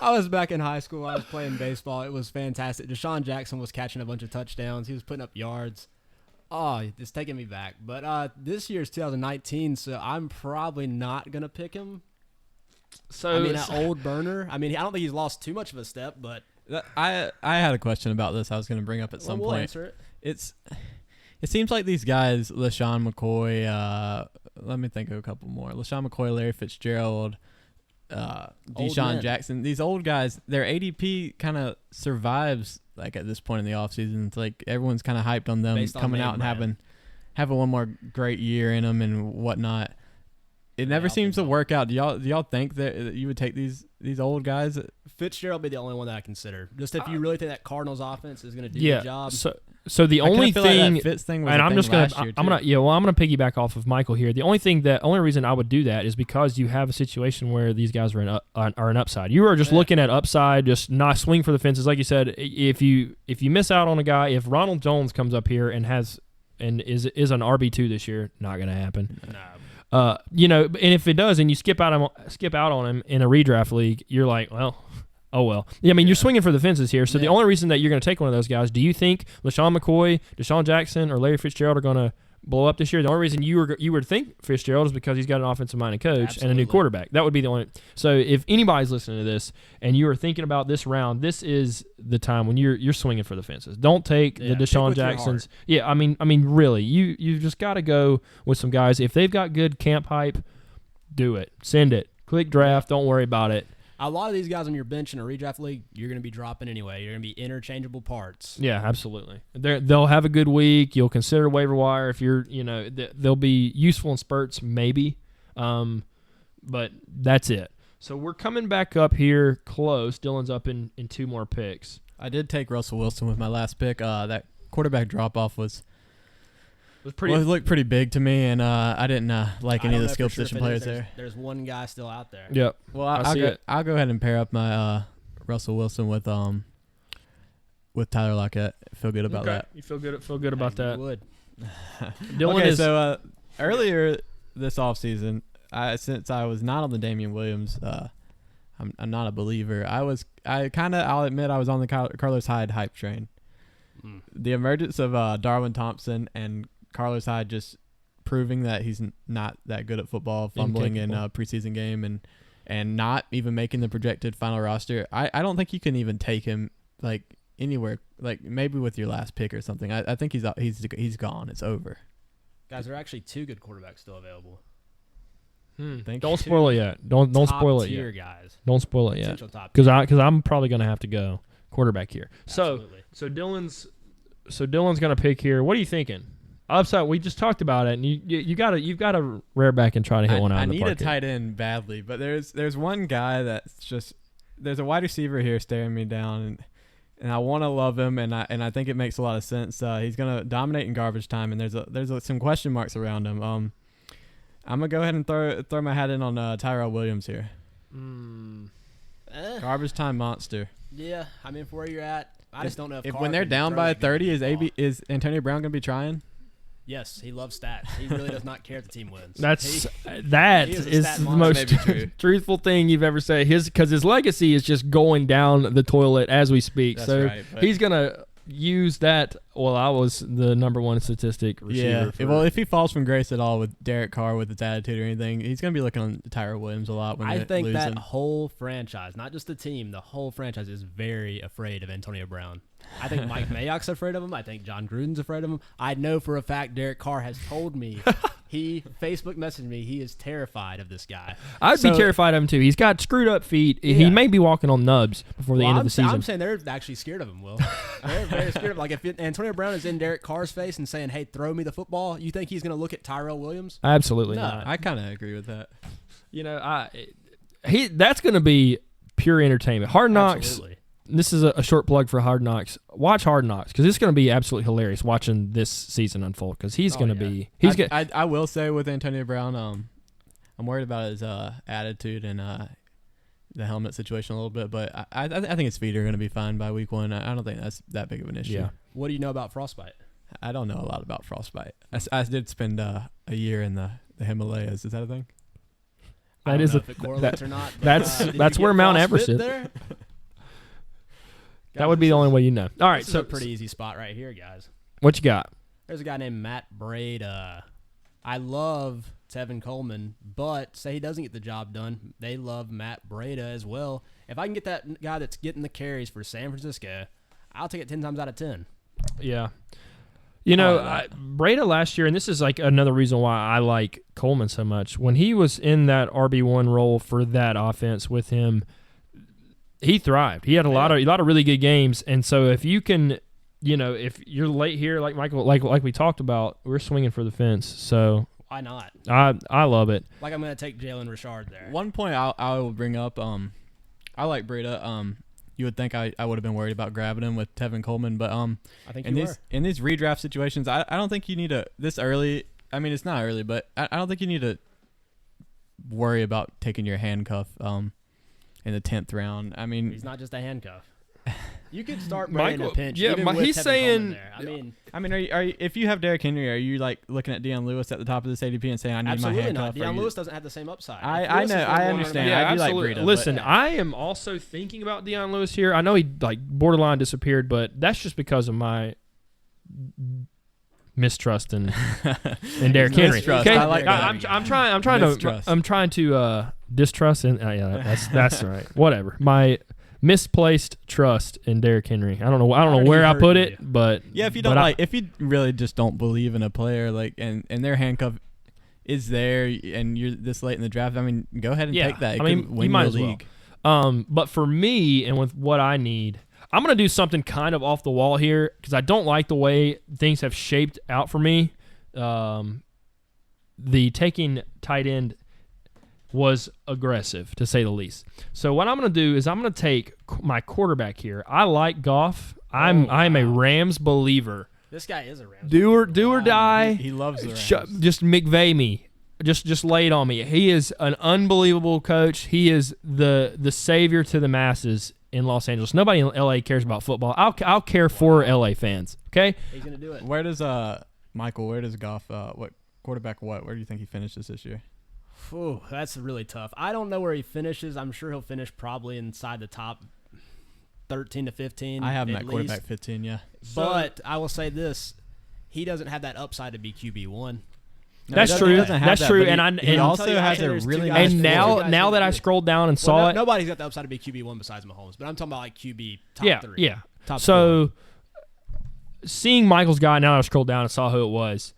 was back in high school. I was playing baseball. It was fantastic. Deshaun Jackson was catching a bunch of touchdowns. He was putting up yards. Oh, it's taking me back. But this year's 2019, so I'm probably not going to pick him. So an old burner. I don't think he's lost too much of a step, but I had a question about this I was going to bring up at some point. We'll answer it. It seems like these guys, LaShawn McCoy, let me think of a couple more. LaShawn McCoy, Larry Fitzgerald, Deshaun Jackson, these old guys, their ADP kind of survives like at this point in the offseason. It's like everyone's kind of hyped on them coming out and having one more great year in them and whatnot. It never seems to work out. Do y'all think that you would take these old guys? Fitzgerald would be the only one that I consider. Just if you really think that Cardinals offense is going to do the job. So the only thing, like Fitz thing was and I'm gonna piggyback off of Michael here. The only reason I would do that is because you have a situation where these guys are an upside. You are just looking at upside, just not swing for the fences. Like you said, if you miss out on a guy, if Ronald Jones comes up here and is an RB2 this year, not going to happen. No. And if it does, and you skip out on him in a redraft league, you're like, well. Oh, well. Yeah, you're swinging for the fences here. So the only reason that you're going to take one of those guys, do you think LaShawn McCoy, Deshaun Jackson, or Larry Fitzgerald are going to blow up this year? The only reason you would think Fitzgerald is because he's got an offensive-minded coach and a new quarterback. That would be the only. So if anybody's listening to this and you are thinking about this round, this is the time when you're swinging for the fences. Don't take the Deshaun Jacksons. Yeah, really, you just got to go with some guys. If they've got good camp hype, do it. Send it. Click draft. Don't worry about it. A lot of these guys on your bench in a redraft league, you're going to be dropping anyway. You're going to be interchangeable parts. Yeah, absolutely. They'll have a good week. You'll consider waiver wire if they'll be useful in spurts maybe, but that's it. So we're coming back up here close. Dylan's up in 2 more picks. I did take Russell Wilson with my last pick. That quarterback drop off it looked pretty big to me, and I didn't like any of the skill position players there. There's one guy still out there. Yep. Well, I'll go ahead and pair up my Russell Wilson with Tyler Lockett. Feel good about that. You feel good about that. You would. Dylan so earlier this offseason, since I was not on the Damian Williams, I'm not a believer. I'll admit I was on the Carlos Hyde hype train. The emergence of Darwin Thompson and Carlos Hyde just proving that he's not that good at football, fumbling in a preseason game and not even making the projected final roster. I don't think you can even take him like anywhere, like maybe with your last pick or something. I think he's gone. It's over. Guys, there are actually 2 good quarterbacks still available. Don't spoil it yet. Don't spoil it yet. Guys. Don't spoil it yet. Because I'm probably going to have to go quarterback here. Absolutely. So Dylan's going to pick here. What are you thinking? Upside. We just talked about it, and you've got to rear back and try to hit one out. I of the need park a tight end badly, but there's one guy that's just there's a wide receiver here staring me down, and I want to love him, and I think it makes a lot of sense. He's gonna dominate in garbage time, and there's some question marks around him. I'm gonna go ahead and throw my hat in on Tyrell Williams here. Garbage time monster. Yeah, I mean, for where you're at, I just don't know if when they're down by 30, is Antonio Brown gonna be trying? Yes, he loves stats. He really does not care if the team wins. That is the most truthful thing you've ever said. Because his legacy is just going down the toilet as we speak. That's so right, he's gonna use that. Well, I was the number 1 statistic receiver. Yeah. Well, if he falls from grace at all with Derek Carr with his attitude or anything, he's gonna be looking on Tyrell Williams a lot when I they're think losing. that whole franchise, not just the team, the whole franchise is very afraid of Antonio Brown. I think Mike Mayock's afraid of him. I think John Gruden's afraid of him. I know for a fact Derek Carr has told me, he Facebook messaged me, he is terrified of this guy. I'd be terrified of him too. He's got screwed up feet. Yeah. He may be walking on nubs before the end of the season. I'm saying they're actually scared of him, Will. They're very scared of him. Like if Antonio Brown is in Derek Carr's face and saying, hey, throw me the football, you think he's going to look at Tyrell Williams? Absolutely No. not. I kind of agree with that. You know, that's going to be pure entertainment. Hard Knocks. Absolutely. This is a short plug for Hard Knocks. Watch Hard Knocks because it's going to be absolutely hilarious watching this season unfold because he's going to be. I will say with Antonio Brown, I'm worried about his attitude and the helmet situation a little bit, but I think his feet are going to be fine by week 1. I don't think that's that big of an issue. Yeah. What do you know about frostbite? I don't know a lot about frostbite. I did spend a year in the Himalayas. Is that a thing? I don't know if it correlates or not. That's where Mount Everest is. There? That would be the only way you know. All right, this is a pretty easy spot right here, guys. What you got? There's a guy named Matt Breida. I love Tevin Coleman, but say he doesn't get the job done, they love Matt Breida as well. If I can get that guy that's getting the carries for San Francisco, I'll take it 10 times out of 10. Yeah. You know, Breida last year, and this is like another reason why I like Coleman so much. When he was in that RB1 role for that offense with him, he thrived. He had a lot of really good games, and so if you can, you know, if you're late here, like Michael, like we talked about, we're swinging for the fence. So why not? I love it. Like I'm going to take Jalen Richard there. One point I will bring up. I like Breida. You would think I would have been worried about grabbing him with Tevin Coleman, but I think in these redraft situations, I don't think you need to this early. I mean, it's not early, but I don't think you need to worry about taking your handcuff. In the 10th round. I mean, he's not just a handcuff. You could start Brandon in a pinch. Yeah, he's saying. There. I mean, are you, if you have Derrick Henry, are you like looking at Deion Lewis at the top of this ADP and saying, "I need my handcuff"? Absolutely not. Deion Lewis doesn't have the same upside. I know. I understand. Yeah, I do absolutely. like Breida. Listen, I am also thinking about Deion Lewis here. I know he like borderline disappeared, but that's just because of my mistrust in Derrick Henry. Mistrust. Okay, I like that. I'm trying to distrust and yeah, that's right. Whatever. My misplaced trust in Derrick Henry. I don't know where I put it, but yeah, if you really just don't believe in a player like and their handcuff is there and you're this late in the draft, I mean, go ahead and take that. You might as league. Well. But for me and with what I need, I'm going to do something kind of off the wall here because I don't like the way things have shaped out for me. The taking tight end was aggressive, to say the least. So what I'm going to do is I'm going to take my quarterback here. I like Goff. I'm a Rams believer. This guy is a Rams. Do or die. He loves the Rams. Just McVay me. Just lay it on me. He is an unbelievable coach. He is the savior to the masses in Los Angeles. Nobody in LA cares about football. I'll care for LA fans. Okay. He's gonna do it. Where does Michael? Where does Goff? What quarterback? Where do you think he finishes this year? Ooh, that's really tough. I don't know where he finishes. I'm sure he'll finish probably inside the top 13 to 15. I have him at quarterback 15. Yeah. But I will say this: he doesn't have that upside to be QB1. No, that's true. That's true. And he also has a really nice. And now that I scrolled down and saw it, nobody's got the upside to be QB1 besides Mahomes. But I'm talking about like QB top 3. Yeah. Top so 4. Seeing Michael's guy, now that I scrolled down and saw who it was,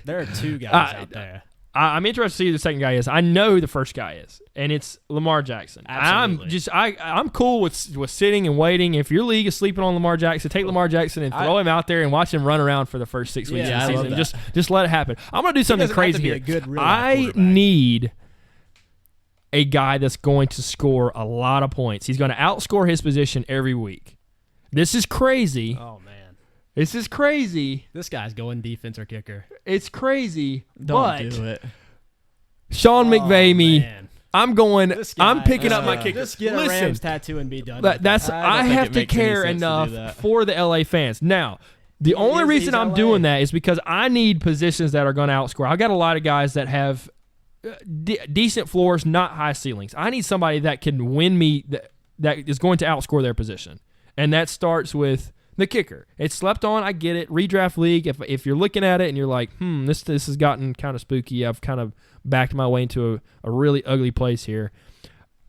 There are two guys out there. I'm interested to see who the second guy is. I know who the first guy is, and it's Lamar Jackson. Absolutely. I'm cool with sitting and waiting. If your league is sleeping on Lamar Jackson, take Lamar Jackson and throw him out there and watch him run around for the first 6 weeks of the season. Just let it happen. I'm gonna do something crazy here. I need a guy that's going to score a lot of points. He's going to outscore his position every week. This is crazy. Oh man. This is crazy. This guy's going defense or kicker. It's crazy. Don't do it. Sean McVay, man. I'm picking up my kicker. Just get a Rams tattoo and be done. I have to care enough for the LA fans. Now, the only reason I'm doing that is because I need positions that are going to outscore. I got a lot of guys that have decent floors, not high ceilings. I need somebody that can win me, that is going to outscore their position. And that starts with the kicker. It's slept on. I get it. Redraft league. If you're looking at it and you're like, this has gotten kind of spooky. I've kind of backed my way into a really ugly place here.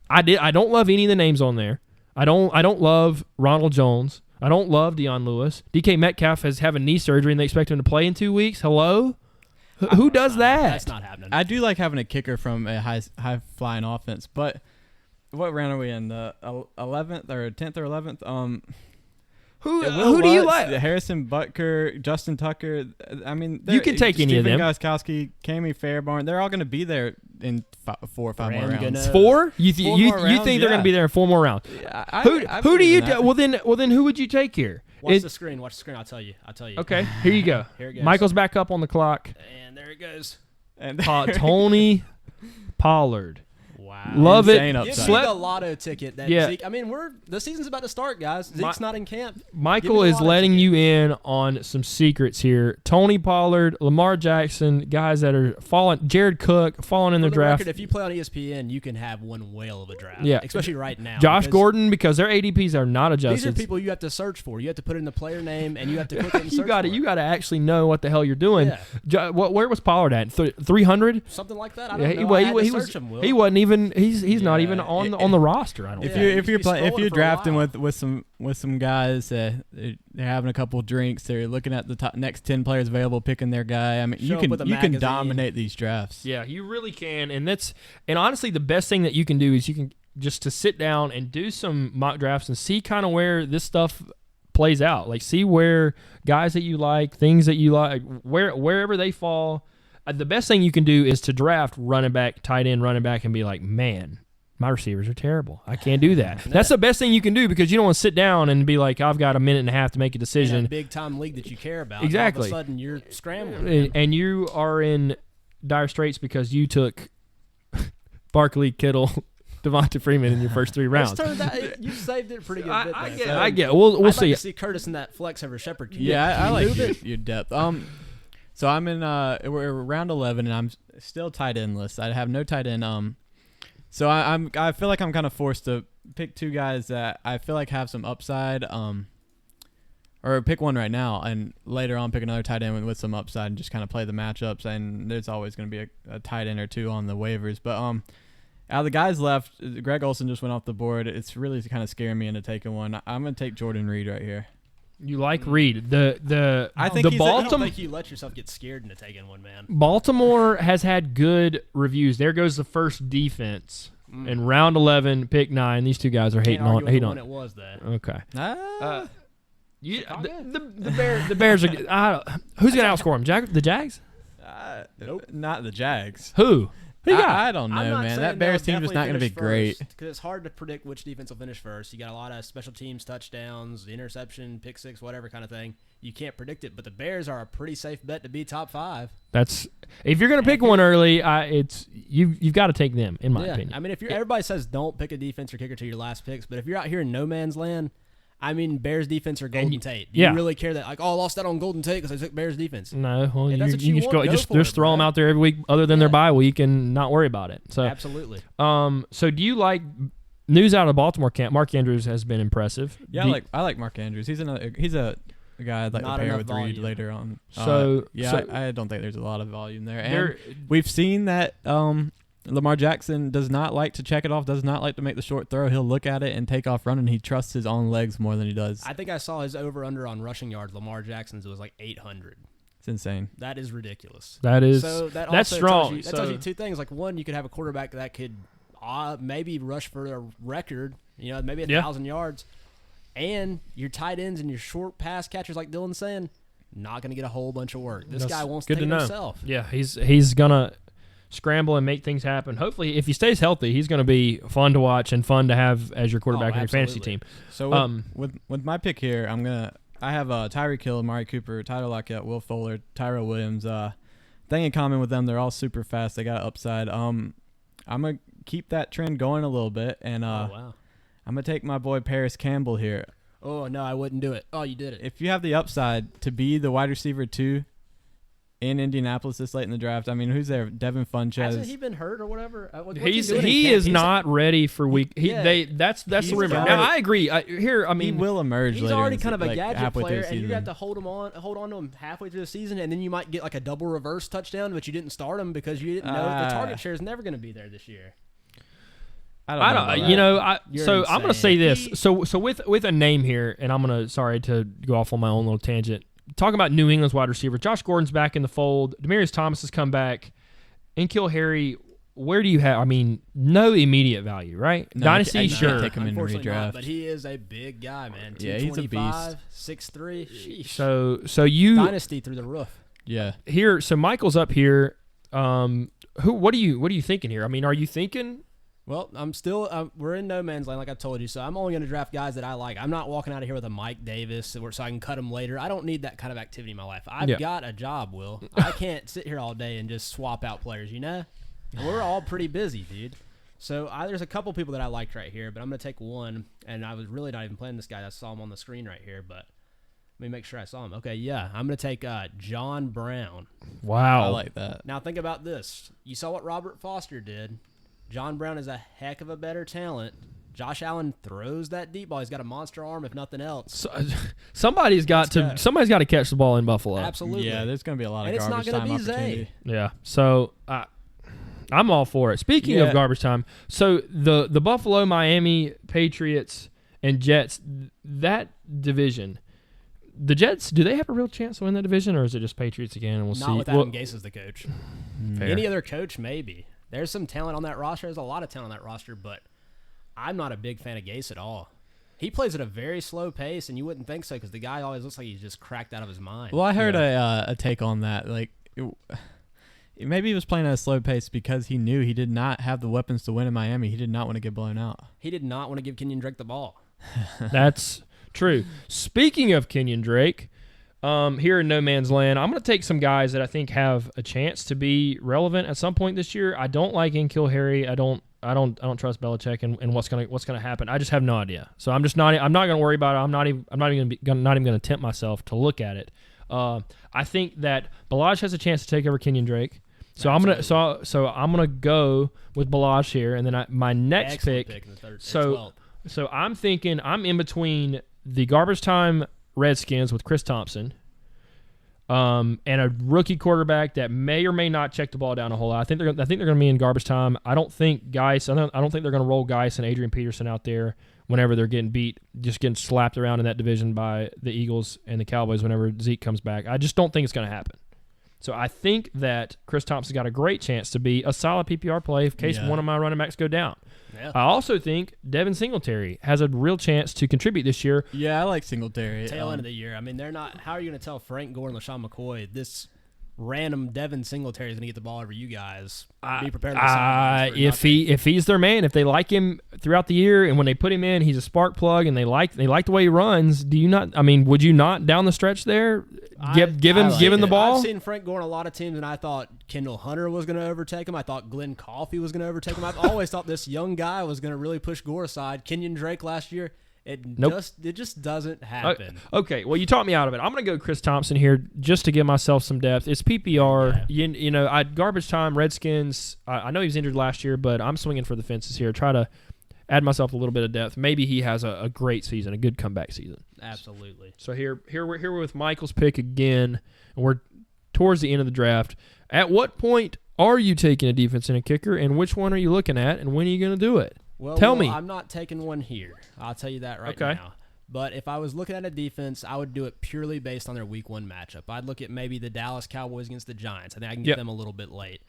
I don't love any of the names on there. I don't love Ronald Jones. I don't love Deion Lewis. DK Metcalf is having knee surgery and they expect him to play in 2 weeks. Hello? Who does that? That's not happening. I do like having a kicker from a high flying offense, but what round are we in? The 11th or 10th or 11th? Who do you like? Harrison Butker, Justin Tucker. I mean, you can take any of them. Stephen Gostkowski, Cammy Fairbairn. They're all going to be there in 4 or 5 more rounds. 4? You think they're going to be there in 4 more rounds? Yeah, who do you? Well then, who would you take here? Watch the screen. I'll tell you. Okay, here you go. Here it goes. Michael's back up on the clock. And there it goes. And Tony Pollard. Wow. Love Insane it. upside. Give me the lotto ticket that Zeke. I mean, the season's about to start, guys. Zeke's not in camp. Michael is letting you in on some secrets here. Tony Pollard, Lamar Jackson, guys that are falling. Jared Cook falling in the draft. Record, if you play on ESPN, you can have one whale of a draft. Yeah, especially right now. Josh Gordon, because their ADPs are not adjusted. These are people you have to search for. You have to put in the player name and you have to click it and search for it. You got to actually know what the hell you're doing. Yeah. Where was Pollard at? 300? Something like that. I don't know. He wasn't even. He's not even on the roster. I don't. If you're drafting with some guys, they're having a couple drinks, they're looking at the next 10 players available, picking their guy. I mean, you can dominate these drafts. Yeah, you really can, and honestly, the best thing that you can do is you can just to sit down and do some mock drafts and see kind of where this stuff plays out. Like, see where guys that you like, things that you like, wherever they fall. The best thing you can do is to draft running back, tight end, running back, and be like, man, my receivers are terrible. I can't do that. That's the best thing you can do because you don't want to sit down and be like, I've got a minute and a half to make a decision. In a big-time league that you care about. Exactly. All of a sudden, you're scrambling. And you are in dire straits because you took Barkley, Kittle, Devonta Freeman in your first 3 rounds. You saved it pretty good. I get. We'll I'd see. Like to see Curtis in that flex over Shepard. I like your depth. So I'm in we're round 11 and I'm still tight endless. I have no tight end. So I feel like I'm kind of forced to pick 2 guys that I feel like have some upside. Or pick one right now and later on pick another tight end with some upside and just kind of play the matchups. And there's always going to be a tight end or 2 on the waivers. But out of the guys left, Greg Olsen just went off the board. It's really kind of scaring me into taking one. I'm going to take Jordan Reed right here. You like Reed. I don't think you let yourself get scared into taking one, man. Baltimore has had good reviews. There goes the first defense. In round 11, pick 9. These 2 guys are hating on. It was that. Okay. The Bears are. Who's going to outscore them? The Jags? Nope. Not the Jags. Who? I don't know, man. That Bears team is not going to be great. Because it's hard to predict which defense will finish first. You got a lot of special teams, touchdowns, interception, pick 6, whatever kind of thing. You can't predict it, but the Bears are a pretty safe bet to be top 5. If you're going to pick one early, you've got to take them, in my opinion. I mean, everybody says don't pick a defense or kicker to your last picks, but if you're out here in no man's land, I mean, Bears defense or Golden Tate. Do you really care that, like, I lost that on Golden Tate because I took Bears defense? No. Well, you just throw them out there every week other than their bye week and not worry about it. So absolutely. So do you like news out of the Baltimore camp? Mark Andrews has been impressive. Yeah, I like Mark Andrews. He's a guy I'd like to pair with Reed later on. I don't think there's a lot of volume there. And we've seen that Lamar Jackson does not like to check it off, does not like to make the short throw. He'll look at it and take off running. He trusts his own legs more than he does. I think I saw his over-under on rushing yards. Lamar Jackson's was like 800. It's insane. That is ridiculous. That's strong. That tells you two things. Like, one, you could have a quarterback that could maybe rush for a record, maybe 1,000 yards. And your tight ends and your short pass catchers, like Dylan's saying, not going to get a whole bunch of work. This guy wants to take it himself. Yeah, he's going to scramble and make things happen. Hopefully, if he stays healthy, he's going to be fun to watch and fun to have as your quarterback on your fantasy team. So with my pick here, I have Tyreek Hill, Amari Cooper, Tyler Lockett, Will Fuller, Tyrell Williams. Thing in common with them, they're all super fast. They got upside. I'm going to keep that trend going a little bit, and I'm going to take my boy Paris Campbell here. Oh, no, I wouldn't do it. Oh, you did it. If you have the upside to be the wide receiver 2 in Indianapolis this late in the draft, I mean, who's there? Devin Funchess. Hasn't he been hurt or whatever? He is not ready for week. That's the rumor. Now I agree. He will emerge. He's already kind of a gadget player, and you have to hold on to him halfway through the season, and then you might get like a double reverse touchdown, but you didn't start him because you didn't know the target share is never going to be there this year. I don't. So I'm going to say this. So with a name here, and I'm going to sorry to go off on my own little tangent. Talking about New England's wide receiver, Josh Gordon's back in the fold. Demaryius Thomas has come back. N'Keal Harry, where do you have? I mean, no immediate value, right? No, Dynasty, sure. Take him in Unfortunately redraft. not, but he is a big guy, man. Yeah, he's a beast. 6'3". So you Dynasty through the roof. Yeah. Here, so Michael's up here. What are you thinking here? I mean, are you thinking? Well, I'm still we're in no man's land, like I told you, so I'm only going to draft guys that I like. I'm not walking out of here with a Mike Davis so I can cut him later. I don't need that kind of activity in my life. I've got a job, Will. I can't sit here all day and just swap out players, And we're all pretty busy, dude. So there's a couple people that I liked right here, but I'm going to take one, and I was really not even playing this guy. I saw him on the screen right here, but let me make sure I saw him. Okay, yeah, I'm going to take John Brown. Wow. I like that. Now think about this. You saw what Robert Foster did. John Brown is a heck of a better talent. Josh Allen throws that deep ball. He's got a monster arm, if nothing else. Somebody's got to catch the ball in Buffalo. Absolutely. Yeah, there's going to be a lot of and garbage time opportunity. Zay. Yeah. So I'm all for it. Speaking of garbage time, so the Buffalo, Miami, Patriots, and Jets, that division. The Jets, do they have a real chance to win that division, or is it just Patriots again? And we'll see. Not with Adam Gase as the coach. Fair. Any other coach, maybe. There's some talent on that roster. There's a lot of talent on that roster, but I'm not a big fan of Gase at all. He plays at a very slow pace, and you wouldn't think so because the guy always looks like he's just cracked out of his mind. Well, I heard a take on that. Like, maybe he was playing at a slow pace because he knew he did not have the weapons to win in Miami. He did not want to get blown out. He did not want to give Kenyon Drake the ball. That's true. Speaking of Kenyon Drake, here in no man's land, I'm going to take some guys that I think have a chance to be relevant at some point this year. I don't like N'Keal Harry. I don't trust Belichick and what's going to happen. I just have no idea. So I'm not going to worry about it. I'm not even going to tempt myself to look at it. I think that Balaj has a chance to take over Kenyon Drake. So Absolutely. I'm gonna go with Balaj here, and then my next pick in the third, so I'm thinking I'm in between the garbage time Redskins with Chris Thompson, and a rookie quarterback that may or may not check the ball down a whole lot. I think they're going to be in garbage time. I don't think they're going to roll Geis and Adrian Peterson out there whenever they're getting slapped around in that division by the Eagles and the Cowboys whenever Zeke comes back. I just don't think it's going to happen. So I think that Chris Thompson's got a great chance to be a solid PPR play in case one of my running backs go down. Yeah. I also think Devin Singletary has a real chance to contribute this year. Yeah, I like Singletary. Tail end of the year. I mean, they're not. How are you going to tell Frank Gore and LaShawn McCoy this random Devin Singletary is going to get the ball over you guys? Be prepared. If he's their man, if they like him throughout the year, and when they put him in, he's a spark plug, and they like the way he runs. Do you not? I mean, would you not down the stretch there give him the ball? I've seen Frank Gore on a lot of teams, and I thought Kendall Hunter was going to overtake him. I thought Glenn Coffey was going to overtake him. I've always thought this young guy was going to really push Gore aside. Kenyon Drake last year. It just doesn't happen. Okay, well, you talked me out of it. I'm going to go Chris Thompson here just to give myself some depth. It's PPR. Yeah. Garbage time, Redskins. I know he was injured last year, but I'm swinging for the fences here. Try to add myself a little bit of depth. Maybe he has a great season, a good comeback season. Absolutely. So here we're with Michael's pick again, and we're towards the end of the draft. At what point are you taking a defense and a kicker, and which one are you looking at, and when are you going to do it? Well, Tell me. I'm not taking one here. I'll tell you that right now. But if I was looking at a defense, I would do it purely based on their week 1 matchup. I'd look at maybe the Dallas Cowboys against the Giants. I think I can get them a little bit late.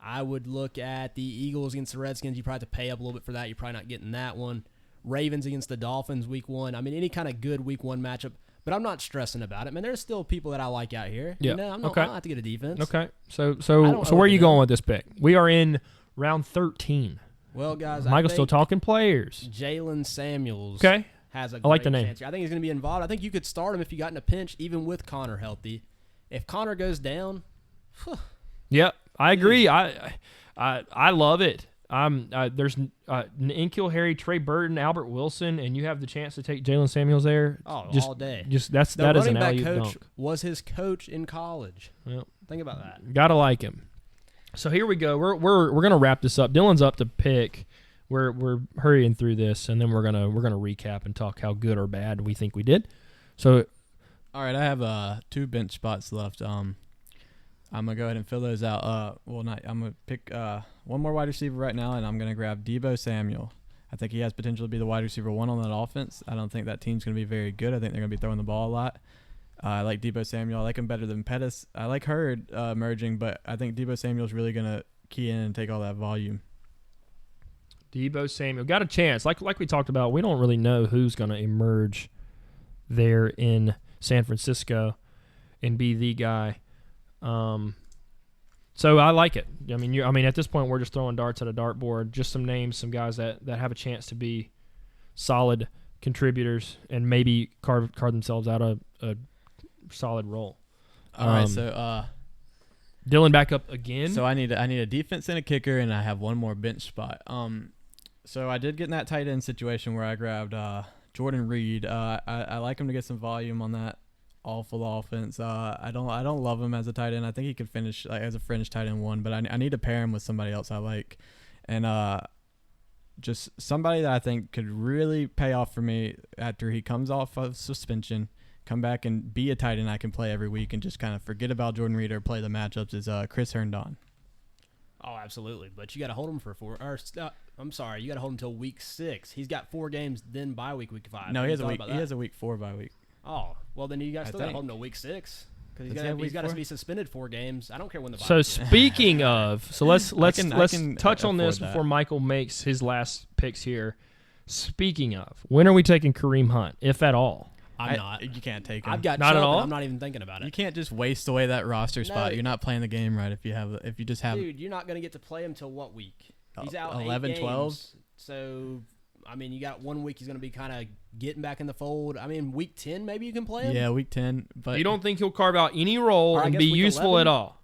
I would look at the Eagles against the Redskins. You probably have to pay up a little bit for that. You're probably not getting that one. Ravens against the Dolphins week 1. I mean, any kind of good week 1 matchup. But I'm not stressing about it. Man, there's still people that I like out here. Yeah. I'm not, I don't have to get a defense. Okay. So where are you going with this pick? We are in round 13. Well, guys, Michael's still talking players. Jalen Samuels. Okay. Has a I like great the name. chance here. I think he's going to be involved. I think you could start him if you got in a pinch, even with Connor healthy. If Connor goes down, yeah, I agree. I love it. There's N'Keal Harry, Trey Burton, Albert Wilson, and you have the chance to take Jalen Samuels there. Oh, just, all day. Just that is an alley-oop coach dunk. was his coach in college. Yep. Think about that. Gotta like him. So here we go. We're gonna wrap this up. Dylan's up to pick. We're hurrying through this, and then we're gonna recap and talk how good or bad we think we did. So, all right, I have 2 bench spots left. I'm gonna go ahead and fill those out. I'm gonna pick one more wide receiver right now, and I'm gonna grab Deebo Samuel. I think he has potential to be the wide receiver 1 on that offense. I don't think that team's gonna be very good. I think they're gonna be throwing the ball a lot. I like Deebo Samuel. I like him better than Pettis. I like Hurd emerging, but I think Deebo Samuel's really gonna key in and take all that volume. Deebo Samuel got a chance. Like we talked about, we don't really know who's going to emerge there in San Francisco and be the guy. So I like it. I mean, at this point, we're just throwing darts at a dartboard. Just some names, some guys that have a chance to be solid contributors and maybe carve themselves out a solid role. All right, so Dylan back up again. So I need a defense and a kicker, and I have one more bench spot. So I did get in that tight end situation where I grabbed Jordan Reed. I like him to get some volume on that awful offense. I don't love him as a tight end. I think he could finish as a fringe tight end 1, but I need to pair him with somebody else I like, and just somebody that I think could really pay off for me after he comes off of suspension, come back and be a tight end I can play every week and just kind of forget about Jordan Reed or play the matchups is Chris Herndon. Oh, absolutely. But you got to hold him for you got to hold him until week 6. He's got 4 games, then bye week 5. No, he has a week 4 bye week. Oh, well, then you guys still got to hold him till week 6 because he's got to be suspended 4 games. I don't care when the bye. So speaking of, let's touch on this before Michael makes his last picks here. Speaking of, when are we taking Kareem Hunt, if at all? I'm not. You can't take him. I've got not at all. I'm not even thinking about it. You can't just waste away that roster spot. You're not playing the game right if you just have. Dude, you're not going to get to play him till what week? He's out 11, 12. So, I mean, you got 1 week he's going to be kind of getting back in the fold. I mean, week 10 maybe you can play him. Yeah, week 10. But you don't think he'll carve out any role and be useful 11? at all?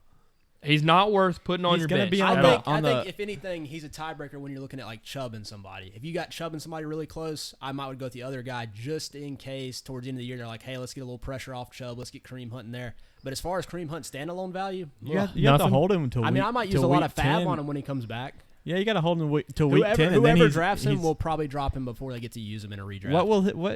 He's not worth putting on your bench. I think if anything, he's a tiebreaker when you're looking at like Chubb and somebody. If you got Chubb and somebody really close, I might would go with the other guy just in case towards the end of the year they're like, hey, let's get a little pressure off Chubb. Let's get Kareem Hunt in there. But as far as Kareem Hunt standalone value, you have to hold him until. I might use a lot of fab on him when he comes back. Yeah, you got to hold him till week 10. Whoever drafts him will probably drop him before they get to use him in a redraft.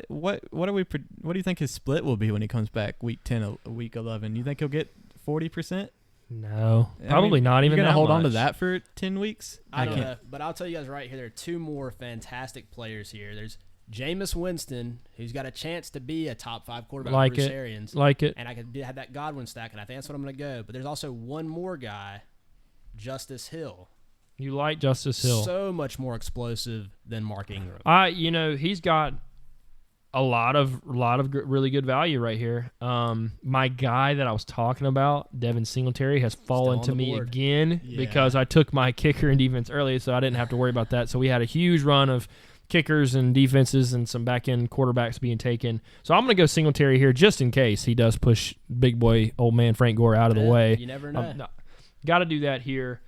What do you think his split will be when he comes back week 10, week 11? You think he'll get 40%? No, probably not even. You're gonna hold much. on to that for 10 weeks? I don't know, but I'll tell you guys right here, there are 2 more fantastic players here. There's Jameis Winston, who's got a chance to be a top 5 quarterback for Bruce Arians. Like it. And I could have that Godwin stack, and I think that's what I'm going to go. But there's also one more guy, Justice Hill. You like Justice Hill. So much more explosive than Mark Ingram. He's got a lot of really good value right here. My guy that I was talking about, Devin Singletary, has fallen to me again because I took my kicker and defense early, so I didn't have to worry about that. So we had a huge run of kickers and defenses and some back-end quarterbacks being taken. So I'm going to go Singletary here just in case he does push big boy, old man Frank Gore out of the way. You never know. Got to do that here.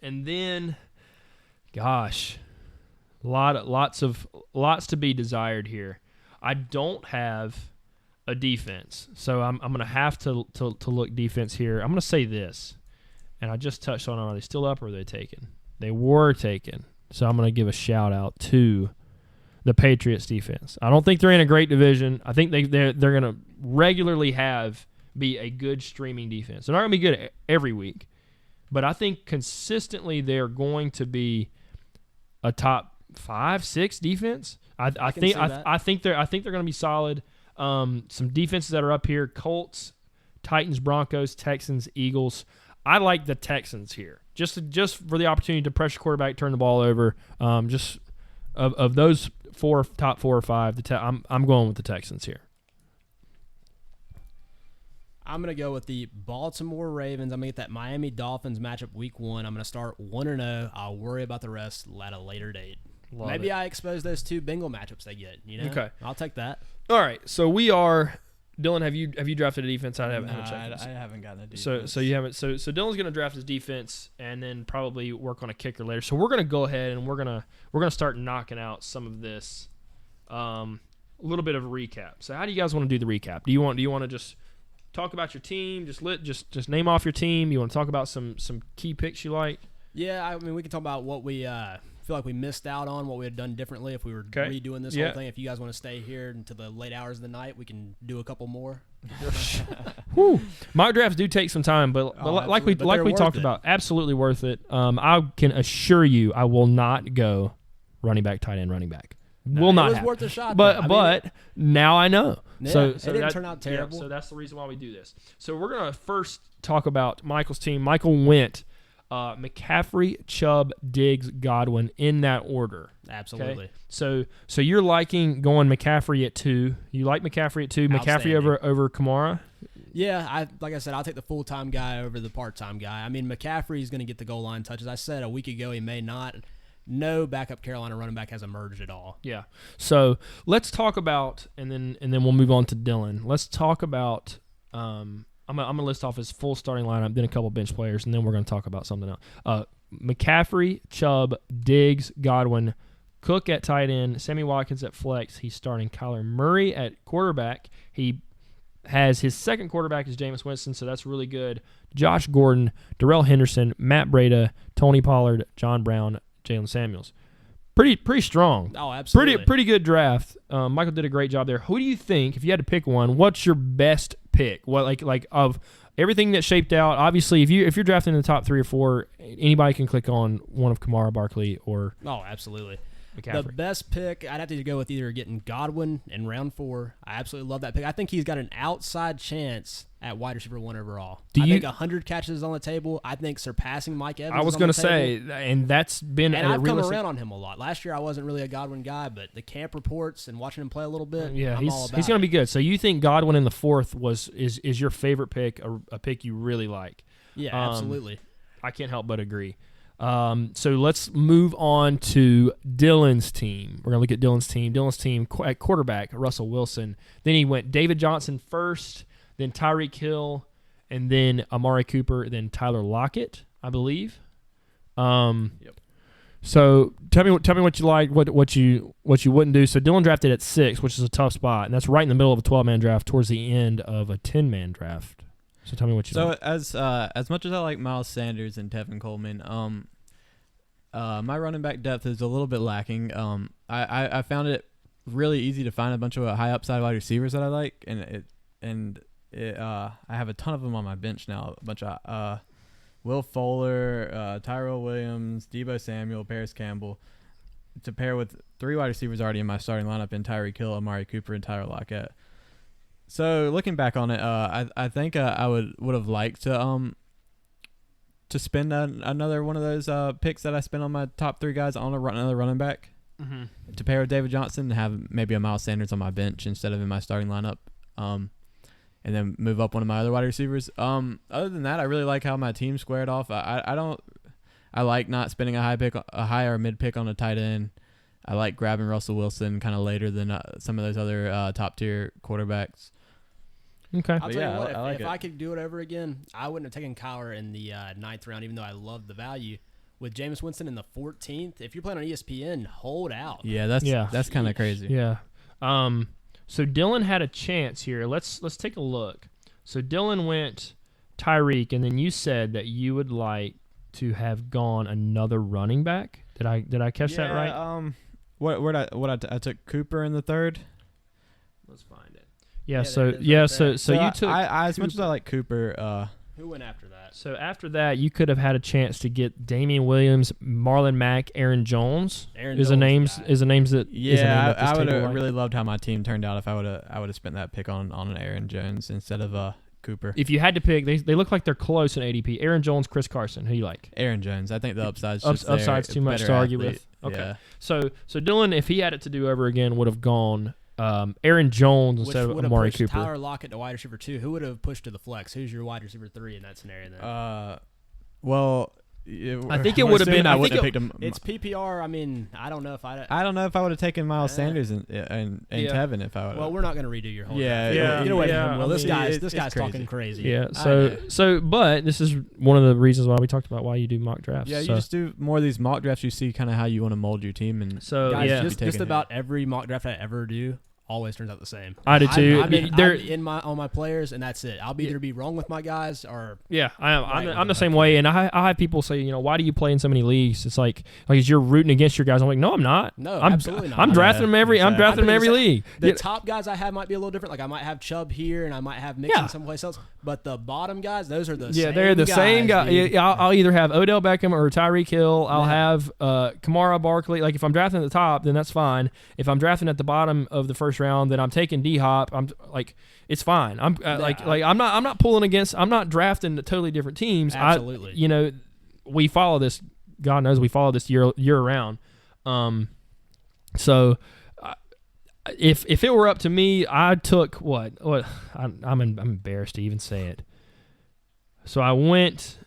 And then, gosh, lots to be desired here. I don't have a defense, so I'm going to have to look defense here. I'm going to say this, and I just touched on it. Are they still up or are they taken? They were taken, so I'm going to give a shout-out to the Patriots defense. I don't think they're in a great division. I think they're going to regularly be a good streaming defense. They're not going to be good every week, but I think consistently they're going to be a top 5, 6 defense. I think they're going to be solid. Some defenses that are up here: Colts, Titans, Broncos, Texans, Eagles. I like the Texans here, just for the opportunity to pressure quarterback, turn the ball over. Just of those top 4 or 5, I'm going with the Texans here. I'm going to go with the Baltimore Ravens. I'm going to get that Miami Dolphins matchup week 1. I'm going to start 1-0. I'll worry about the rest at a later date. Maybe I expose those 2 Bengal matchups they get. Okay. I'll take that. All right. So we are – Dylan, have you drafted a defense? I haven't checked. I haven't gotten a defense. So you haven't. So Dylan's going to draft his defense and then probably work on a kicker later. So we're going to go ahead and we're going to start knocking out some of this. A little bit of a recap. So how do you guys want to do the recap? Do you want to just – talk about your team, just name off your team? You want to talk about some key picks you like? Yeah, I mean, we can talk about what we feel like we missed out on, what we had done differently if we were redoing this whole thing. If you guys want to stay here until the late hours of the night, we can do a couple more. Whew. Mock drafts do take some time, but like we talked about, absolutely worth it. I can assure you I will not go running back, tight end, running back. Will not happen. It was worth a shot. But now I know. Yeah, so it didn't turn out terrible. Yeah, so that's the reason why we do this. So we're going to first talk about Michael's team. Michael went McCaffrey, Chubb, Diggs, Godwin in that order. Absolutely. Okay? So you're liking going McCaffrey at 2. You like McCaffrey at 2. McCaffrey over Kamara? Yeah, like I said, I'll take the full-time guy over the part-time guy. I mean, McCaffrey is going to get the goal line touches. I said a week ago he may not. No backup Carolina running back has emerged at all. Yeah. So let's talk about, and then we'll move on to Dylan. Let's talk about. I'm gonna list off his full starting lineup, then a couple bench players, and then we're gonna talk about something else. McCaffrey, Chubb, Diggs, Godwin, Cook at tight end, Sammy Watkins at flex. He's starting Kyler Murray at quarterback. He has his second quarterback is Jameis Winston, so that's really good. Josh Gordon, Darrell Henderson, Matt Breida, Tony Pollard, John Brown, Jalen Samuels. Pretty strong. Oh, absolutely. Pretty good draft. Michael did a great job there. Who do you think, if you had to pick one, what's your best pick? What like of everything that shaped out? Obviously, if you're drafting in the top 3 or 4, anybody can click on one of Kamara, Barkley, or absolutely. McCaffrey. The best pick, I'd have to go with either getting Godwin in round 4. I absolutely love that pick. I think he's got an outside chance at wide receiver 1 overall. I think 100 catches is on the table. I think surpassing Mike Evans. I was going to say, and that's been and I've come around on him a lot. Last year I wasn't really a Godwin guy, but the camp reports and watching him play a little bit, I'm all about he's going to be good. So you think Godwin in the 4th is your favorite pick, a pick you really like? Yeah, absolutely. I can't help but agree. So let's move on to Dylan's team. We're going to look at Dylan's team. Dylan's team at quarterback, Russell Wilson. Then he went David Johnson first, then Tyreek Hill, and then Amari Cooper, then Tyler Lockett, I believe. Yep. So tell me what you like, what you wouldn't do. So Dylan drafted at 6, which is a tough spot, and that's right in the middle of a 12-man draft towards the end of a 10-man draft. So tell me what you like. So as much as I like Miles Sanders and Tevin Coleman, my running back depth is a little bit lacking. I found it really easy to find a bunch of high upside wide receivers that I like, and I have a ton of them on my bench now. A bunch of Will Fuller, Tyrell Williams, Deebo Samuel, Paris Campbell, to pair with 3 wide receivers already in my starting lineup in Tyreek Hill, Amari Cooper, and Tyler Lockett. So looking back on it, I think I would have liked to spend another one of those picks that I spent on my top 3 guys on another running back to pair with David Johnson and have maybe a Miles Sanders on my bench instead of in my starting lineup, and then move up one of my other wide receivers. Other than that, I really like how my team squared off. I like not spending a high or mid pick on a tight end. I like grabbing Russell Wilson kind of later than some of those other top tier quarterbacks. Okay. I'll tell you what, if I could do it over again, I wouldn't have taken Kyler in the 9th round, even though I loved the value. With Jameis Winston in the 14th, if you're playing on ESPN, hold out. Yeah, that's kind of crazy. Yeah. So Dylan had a chance here. Let's take a look. So Dylan went Tyreek, and then you said that you would like to have gone another running back. Did I catch that right? I took Cooper in the 3rd. Let's find it. So you took I as much as I like Cooper Who went after that? So after that, you could have had a chance to get Damian Williams, Marlon Mack, Aaron Jones. Is the names that I would have really loved how my team turned out if I would have spent that pick on an Aaron Jones instead of Cooper. If you had to pick, they look like they're close in ADP. Aaron Jones, Chris Carson. Who you like? Aaron Jones. I think the upside's too much to argue with. Okay. Yeah. So Dylan, if he had it to do over again, would have gone Aaron Jones instead of Amari Cooper. Tyler Lockett to wide receiver 2. Who would have pushed to the flex? Who's your wide receiver 3 in that scenario then? Well, I think it would have been. I wouldn't have picked him. It's PPR. I mean, I don't know if I would have taken Miles Sanders and Tevin if I would. Well, we're not going to redo your whole. Yeah, get away from him. Well, this guy's crazy. talking crazy. Yeah. But this is one of the reasons why we talked about why you do mock drafts. Yeah, you just do more of these mock drafts. You see kind of how you want to mold your team, and guys, just about every mock draft I ever do always turns out the same. I do too. I'm on my players, and that's it. I'll either be wrong with my guys or I'm the same way. And I have people say, why do you play in so many leagues? It's like you're rooting against your guys. I'm like, no, I'm not. No, absolutely not. I'm drafting them every. I'm drafting them every league. The top guys I have might be a little different. Like I might have Chubb here, and I might have Mixon someplace else. But the bottom guys, those are the same they're the same guy. Yeah, I'll either have Odell Beckham or Tyreek Hill. I'll have Kamara, Barkley. Like if I'm drafting at the top, then that's fine. If I'm drafting at the bottom of the first round, then I'm taking D-Hop. I'm like, it's fine. I'm I'm not pulling against. I'm not drafting totally different teams. Absolutely. We follow this. God knows we follow this year around. So if it were up to me, I took what I'm embarrassed to even say it. So I went.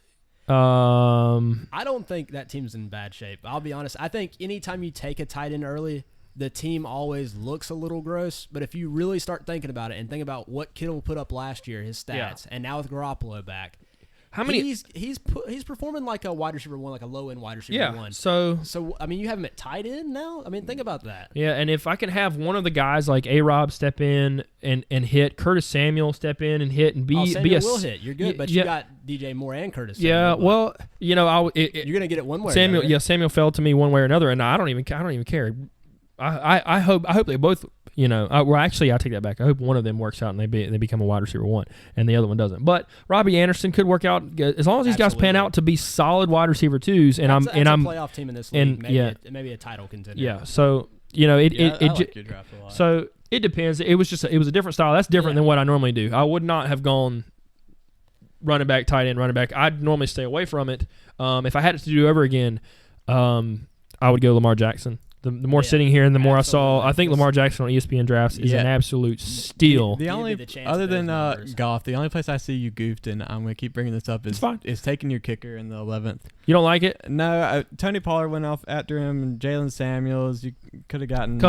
I don't think that team's in bad shape. I'll be honest. I think anytime you take a tight end early, the team always looks a little gross. But if you really start thinking about it and think about what Kittle put up last year, his stats, and now with Garoppolo back, how many? He's performing like a wide receiver 1, like a low end wide receiver 1. So I mean, you have him at tight end now. I mean, think about that. Yeah, and if I can have one of the guys like A-Rob step in and hit, Curtis Samuel step in and hit, and Samuel will hit. You're good, but you got DJ Moore and Curtis Samuel. Yeah, well, you're gonna get it one way. Samuel fell to me one way or another, and I don't even care. I hope they both. I take that back. I hope one of them works out and they become a wide receiver 1, and the other one doesn't. But Robbie Anderson could work out as long as these guys pan out to be solid wide receiver 2s. And I'm a playoff team in this league. Maybe a title contender. Yeah. So I like your draft a lot. So it depends. It was a different style. That's different than what I normally do. I would not have gone running back, tight end, running back. I'd normally stay away from it. If I had it to do over again, I would go Lamar Jackson. The more sitting here and the more I saw, I think Lamar Jackson on ESPN drafts is an absolute steal. The only other than golf, the only place I see you goofed, and I'm going to keep bringing this up, is taking your kicker in the 11th. You don't like it? No, Tony Pollard went off after him, and Jalen Samuels. You could have gotten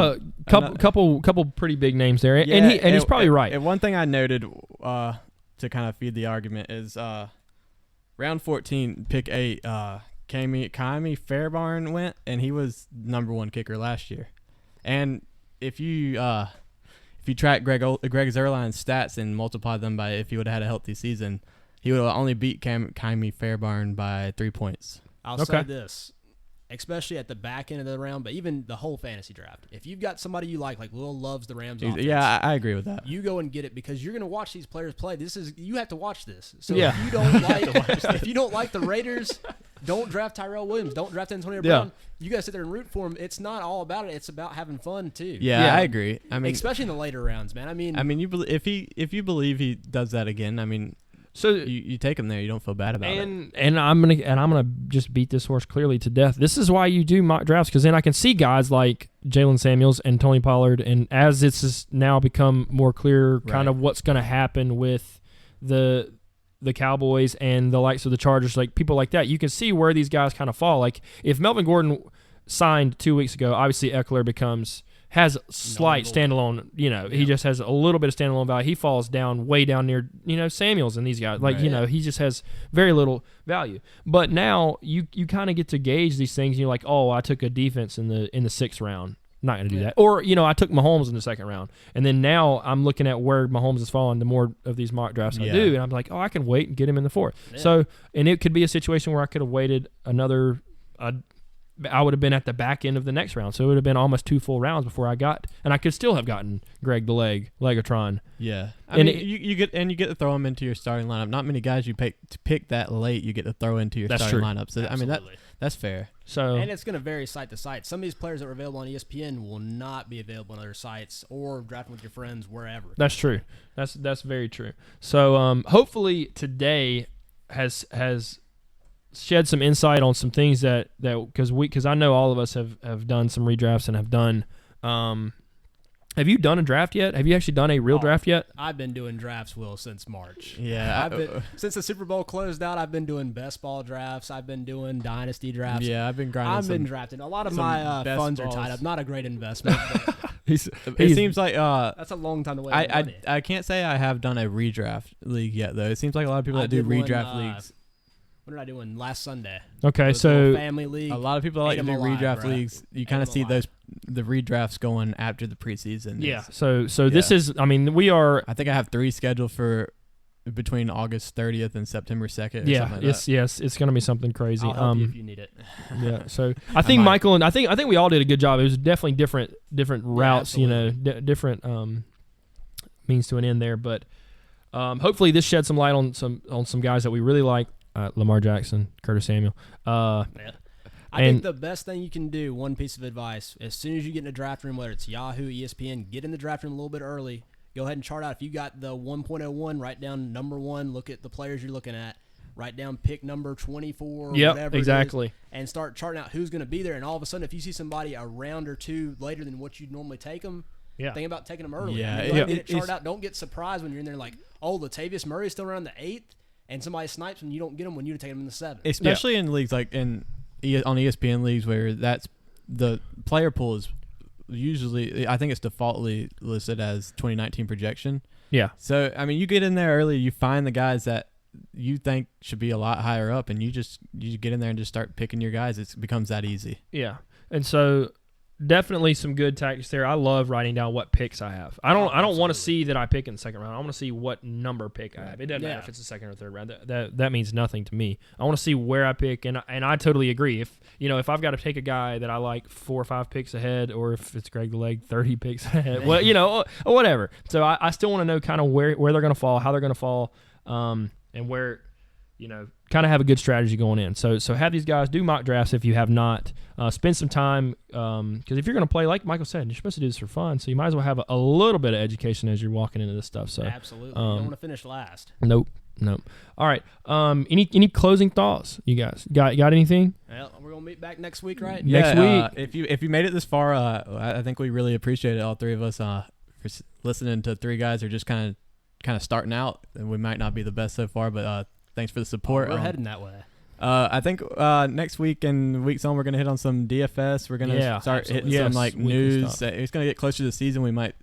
couple pretty big names there, and he's probably right. And one thing I noted to kind of feed the argument is round 14, pick 8. Kaimi Fairbairn went, and he was number 1 kicker last year. And if you track Greg Zuerlein's stats and multiply them by if he would have had a healthy season, he would have only beat Kaimi Fairbairn by 3 points. I'll say this, especially at the back end of the round, but even the whole fantasy draft. If you've got somebody you like Will loves the Rams offense. Yeah, I agree with that. You go and get it because you're going to watch these players play. You have to watch this. So if you don't like the Raiders, don't draft Tyrell Williams. Don't draft Antonio Brown. You got to sit there and root for him. It's not all about it. It's about having fun too. Yeah, I agree. I mean, especially in the later rounds, man. If you believe he does that again, so you take him there. You don't feel bad about it. And I'm gonna just beat this horse clearly to death. This is why you do mock drafts, because then I can see guys like Jalen Samuels and Tony Pollard, and as it's just now become more clear, kind of what's going to happen with the Cowboys and the likes of the Chargers, like people like that, you can see where these guys kind of fall. Like if Melvin Gordon signed 2 weeks ago, obviously Eckler has slight standalone, he just has a little bit of standalone value. He falls down way down near, Samuels and these guys. Like, he just has very little value. But now you kind of get to gauge these things. And you're like, oh, I took a defense in the 6th round. Not going to do that. Or, I took Mahomes in the 2nd round. And then now I'm looking at where Mahomes has fallen the more of these mock drafts I do. And I'm like, oh, I can wait and get him in the 4th. Yeah. So, and it could be a situation where I could have waited another I would have been at the back end of the next round. So it would have been almost 2 full rounds before I got, and I could still have gotten Greg the Legatron. Yeah, I mean, you get to throw him into your starting lineup. Not many guys you pick that late. You get to throw into your starting lineup. So Absolutely. I mean that's fair. So and it's going to vary site to site. Some of these players that were available on ESPN will not be available on other sites or drafting with your friends wherever. That's true. That's very true. So hopefully today has shed some insight on some things that because I know all of us have done some redrafts and have done. Have you done a draft yet? Have you actually done a real draft yet? I've been doing drafts, Will, since March. Yeah. Since the Super Bowl closed out, I've been doing best ball drafts. I've been doing dynasty drafts. Yeah, I've been grinding. I've been drafting. A lot of my funds are tied up. Not a great investment. It seems like that's a long time to wait. I can't say I have done a redraft league yet, though. It seems like a lot of people that do redraft leagues. What did I do last Sunday? Okay, so family league. A lot of people that like to do redraft leagues. You kind of see the redrafts going after the preseason. Yeah. So this is. I mean, we are. I think I have 3 scheduled for between August 30th and September 2nd. Yeah. It's going to be something crazy. I'll help you if you need it. Yeah. So I think Michael and I think we all did a good job. It was definitely different routes. Different means to an end there. But hopefully this sheds some light on some guys that we really like. Lamar Jackson, Curtis Samuel. I think the best thing you can do, one piece of advice, as soon as you get in the draft room, whether it's Yahoo, ESPN, get in the draft room a little bit early. Go ahead and chart out. If you got the 1.01, write down number 1, look at the players you're looking at, write down pick number 24, whatever exactly. it is, and start charting out who's going to be there. And all of a sudden, if you see somebody a round or 2 later than what you'd normally take them, think about taking them early. Yeah. Get it charted out. Don't get surprised when you're in there like, oh, Latavius Murray's still around the 8th. And somebody snipes and you don't get them when you take them in the 7th. Especially in leagues like on ESPN leagues where that's the player pool is usually, I think it's defaultly listed as 2019 projection. Yeah. So, I mean, you get in there early, you find the guys that you think should be a lot higher up, and you get in there and just start picking your guys. It becomes that easy. Yeah. And so definitely some good tactics there. I love writing down what picks I have. I don't want to see that I pick in the second round. I want to see what number pick I have. It doesn't matter if it's the second or third round. That means nothing to me. I want to see where I pick, and I totally agree. If I've got to take a guy that I like 4 or 5 picks ahead, or if it's Greg the Leg 30 picks ahead, well, or whatever. So I still want to know kind of where they're going to fall, how they're going to fall, and where. Kind of have a good strategy going in. So have these guys do mock drafts if you have not. Spend some time because if you're going to play, like Michael said, you're supposed to do this for fun. So you might as well have a little bit of education as you're walking into this stuff. So absolutely, you don't want to finish last. Nope. All right. Any closing thoughts, you guys? Got anything? Well, we're gonna meet back next week, right? Next week. If you made it this far, I think we really appreciate it, all 3 of us, for listening to 3 guys who are just kind of starting out, and we might not be the best so far, but. Thanks for the support. We're heading that way. I think next week and weeks on, we're going to hit on some DFS. We're going to start hitting some news. It's going to get closer to the season. We might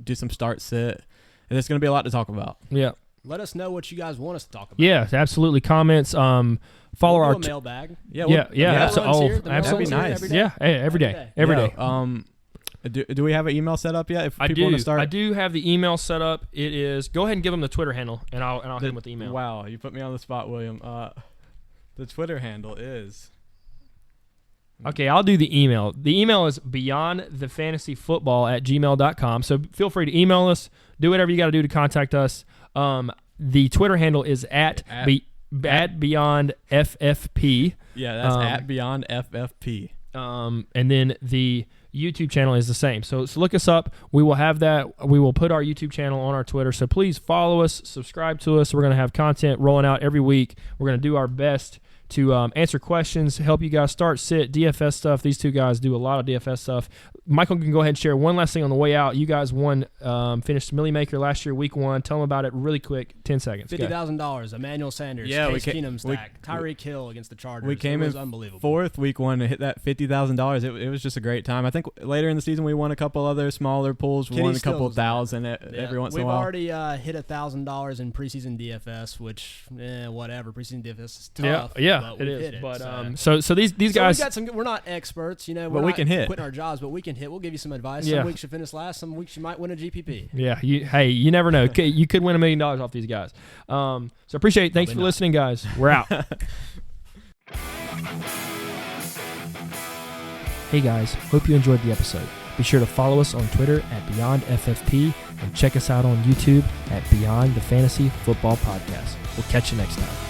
do some start sit. And there's going to be a lot to talk about. Yeah. Let us know what you guys want us to talk about. Yeah, absolutely. Comments. Follow our mailbag. Absolutely. That'd be nice. Every day. Do we have an email set up yet? If people want to start, I do have the email set up. It is. Go ahead and give them the Twitter handle, and I'll hit them with the email. Wow, you put me on the spot, William. The Twitter handle is. Okay, I'll do the email. The email is beyondthefantasyfootball@gmail.com. So feel free to email us. Do whatever you got to do to contact us. The Twitter handle is at beyondffp. Yeah, that's at beyondffp. And then the YouTube channel is the same. So look us up. We will have that. We will put our YouTube channel on our Twitter. So please follow us, subscribe to us. We're going to have content rolling out every week. We're going to do our best to answer questions, help you guys start, sit, DFS stuff. These 2 guys do a lot of DFS stuff. Michael can go ahead and share one last thing on the way out. You guys finished Millie Maker last year, week 1. Tell them about it really quick, 10 seconds. $50,000, Emmanuel Sanders, Case Keenum stack, Tyreek Hill against the Chargers. We came in unbelievable. 4th week 1 to hit that $50,000. It was just a great time. I think later in the season we won a couple other smaller pools. We won a couple thousand every once in a while. We've already hit $1,000 in preseason DFS, which whatever. Preseason DFS is tough. Yeah, it is. But so these guys. We got some. We're not experts, but we can hit. Quitting our jobs, but we can hit. We'll give you some advice. Yeah. Some weeks you finish last. Some weeks you might win a GPP. Yeah. You never know. You could win $1 million off these guys. So appreciate it. Thanks for listening, guys. We're out. Hey guys, hope you enjoyed the episode. Be sure to follow us on Twitter at BeyondFFP and check us out on YouTube at Beyond the Fantasy Football Podcast. We'll catch you next time.